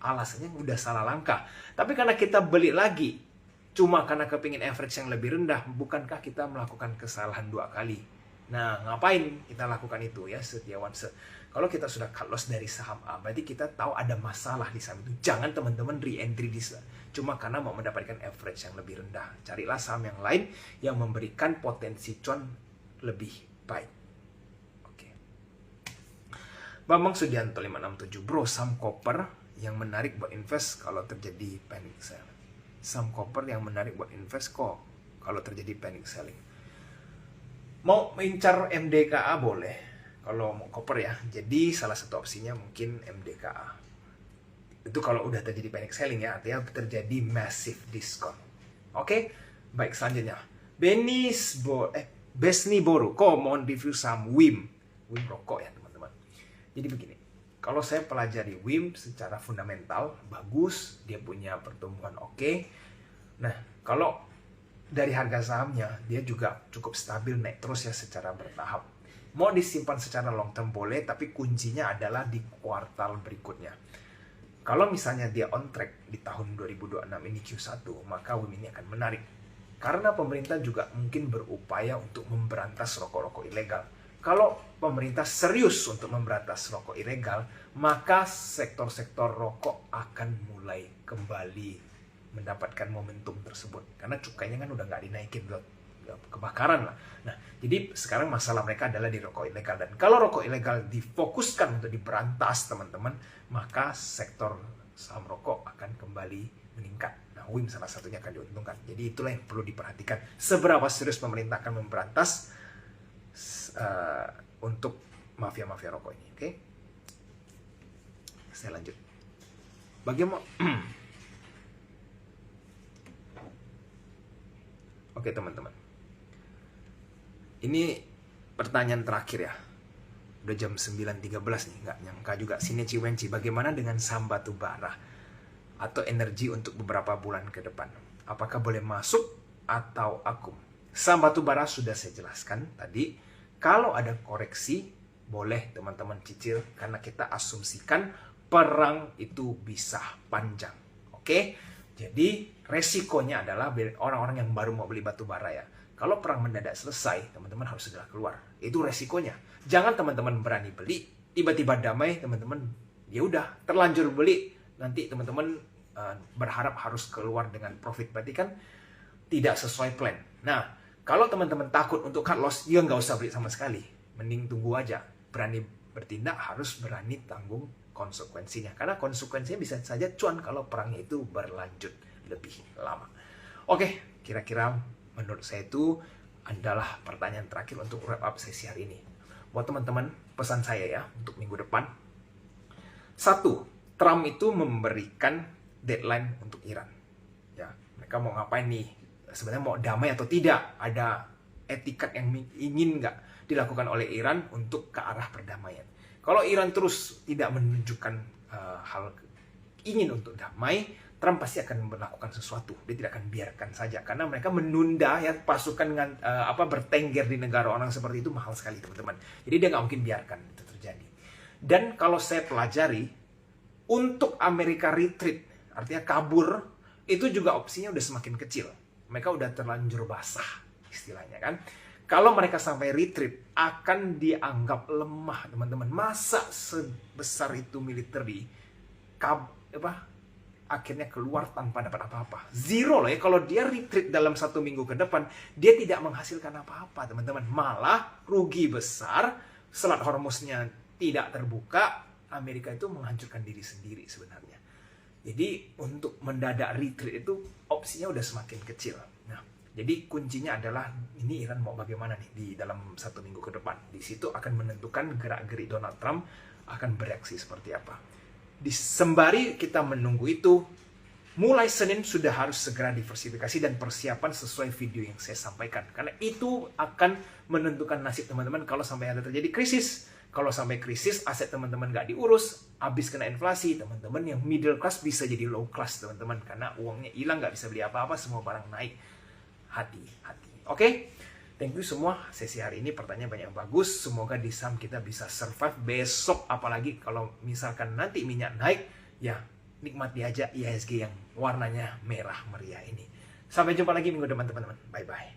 alasannya udah salah langkah. Tapi karena kita beli lagi, cuma karena kepingin average yang lebih rendah, bukankah kita melakukan kesalahan 2 kali? Nah, ngapain kita lakukan itu ya, Setiawanse? Kalau kita sudah cut loss dari saham A, berarti kita tahu ada masalah di saham itu. Jangan teman-teman re-entry di sana cuma karena mau mendapatkan average yang lebih rendah. Carilah saham yang lain yang memberikan potensi cuan lebih baik. Oke. Bambang Sudianto 567, bro, saham copper yang menarik buat invest kalau terjadi panic selling. Saham copper yang menarik buat invest kok kalau terjadi panic selling. Mau mengincar MDKA boleh kalau mau copper ya. Jadi salah satu opsinya mungkin MDKA. Itu kalau udah terjadi panic selling ya, artinya terjadi massive discount. Oke, baik, selanjutnya Besni Boru, kok mohon review saham WIM rokok ya teman-teman. Jadi begini, kalau saya pelajari WIM secara fundamental bagus, dia punya pertumbuhan oke. Nah, kalau dari harga sahamnya dia juga cukup stabil, naik terus ya secara bertahap. Mau disimpan secara long term boleh, tapi kuncinya adalah di kuartal berikutnya. Kalau misalnya dia on track di tahun 2026 ini Q1, maka WIM ini akan menarik. Karena pemerintah juga mungkin berupaya untuk memberantas rokok-rokok ilegal. Kalau pemerintah serius untuk memberantas rokok ilegal, maka sektor-sektor rokok akan mulai kembali mendapatkan momentum tersebut. Karena cukainya kan udah nggak dinaikin, udah kebakaran lah. Nah, jadi sekarang masalah mereka adalah di rokok ilegal. Dan kalau rokok ilegal difokuskan untuk diberantas, teman-teman, maka sektor saham rokok akan kembali meningkat. Nah, WIM salah satunya akan diuntungkan. Jadi itulah yang perlu diperhatikan. Seberapa serius pemerintah akan memberantas untuk mafia-mafia rokok ini. Oke? Saya lanjut. Bagaimana? Oke, teman-teman. Ini pertanyaan terakhir ya. Udah jam 9.13 nih, nggak nyangka juga. Sini Ciwenci, bagaimana dengan saham batubara atau energi untuk beberapa bulan ke depan? Apakah boleh masuk atau akum? Saham batubara sudah saya jelaskan tadi. Kalau ada koreksi, boleh teman-teman cicil karena kita asumsikan perang itu bisa panjang. Oke? Jadi resikonya adalah orang-orang yang baru mau beli batubara ya. Kalau perang mendadak selesai, teman-teman harus segera keluar. Itu resikonya. Jangan teman-teman berani beli, tiba-tiba damai, teman-teman ya udah terlanjur beli, nanti teman-teman berharap harus keluar dengan profit, berarti kan tidak sesuai plan. Nah, kalau teman-teman takut untuk cut loss, ya nggak usah beli sama sekali. Mending tunggu aja. Berani bertindak harus berani tanggung konsekuensinya. Karena konsekuensinya bisa saja cuan kalau perangnya itu berlanjut lebih lama. Oke, kira-kira menurut saya itu adalah pertanyaan terakhir untuk wrap up sesi hari ini. Buat teman-teman, pesan saya ya untuk minggu depan. 1, Trump itu memberikan deadline untuk Iran. Ya, mereka mau ngapain nih? Sebenarnya mau damai atau tidak? Ada etikat yang ingin nggak dilakukan oleh Iran untuk ke arah perdamaian. Kalau Iran terus tidak menunjukkan hal ingin untuk damai, Trump pasti akan melakukan sesuatu. Dia tidak akan biarkan saja, karena mereka menunda ya pasukan dengan bertengger di negara orang seperti itu mahal sekali teman-teman. Jadi dia nggak mungkin biarkan itu terjadi. Dan kalau saya pelajari, untuk Amerika retreat, artinya kabur, itu juga opsinya udah semakin kecil. Mereka udah terlanjur basah istilahnya kan. Kalau mereka sampai retreat, akan dianggap lemah, teman-teman. Masa sebesar itu military akhirnya keluar tanpa dapat apa-apa? Zero loh ya. Kalau dia retreat dalam 1 minggu ke depan, dia tidak menghasilkan apa-apa, teman-teman. Malah rugi besar, Selat Hormuznya tidak terbuka, Amerika itu menghancurkan diri sendiri sebenarnya. Jadi untuk mendadak retreat itu opsinya udah semakin kecil. Nah, jadi kuncinya adalah ini Iran mau bagaimana nih di dalam 1 minggu ke depan. Di situ akan menentukan gerak-gerik Donald Trump akan bereaksi seperti apa. Sembari kita menunggu itu, mulai Senin sudah harus segera diversifikasi dan persiapan sesuai video yang saya sampaikan. Karena itu akan menentukan nasib teman-teman kalau sampai ada terjadi krisis. Kalau sampai krisis, aset teman-teman nggak diurus, habis kena inflasi, teman-teman yang middle class bisa jadi low class, teman-teman. Karena uangnya hilang, nggak bisa beli apa-apa, semua barang naik. Hati-hati. Oke? Thank you semua. Sesi hari ini pertanyaan banyak yang bagus. Semoga di saham kita bisa survive besok. Apalagi kalau misalkan nanti minyak naik, ya nikmati aja IHSG yang warnanya merah meriah ini. Sampai jumpa lagi minggu depan, teman-teman. Bye-bye.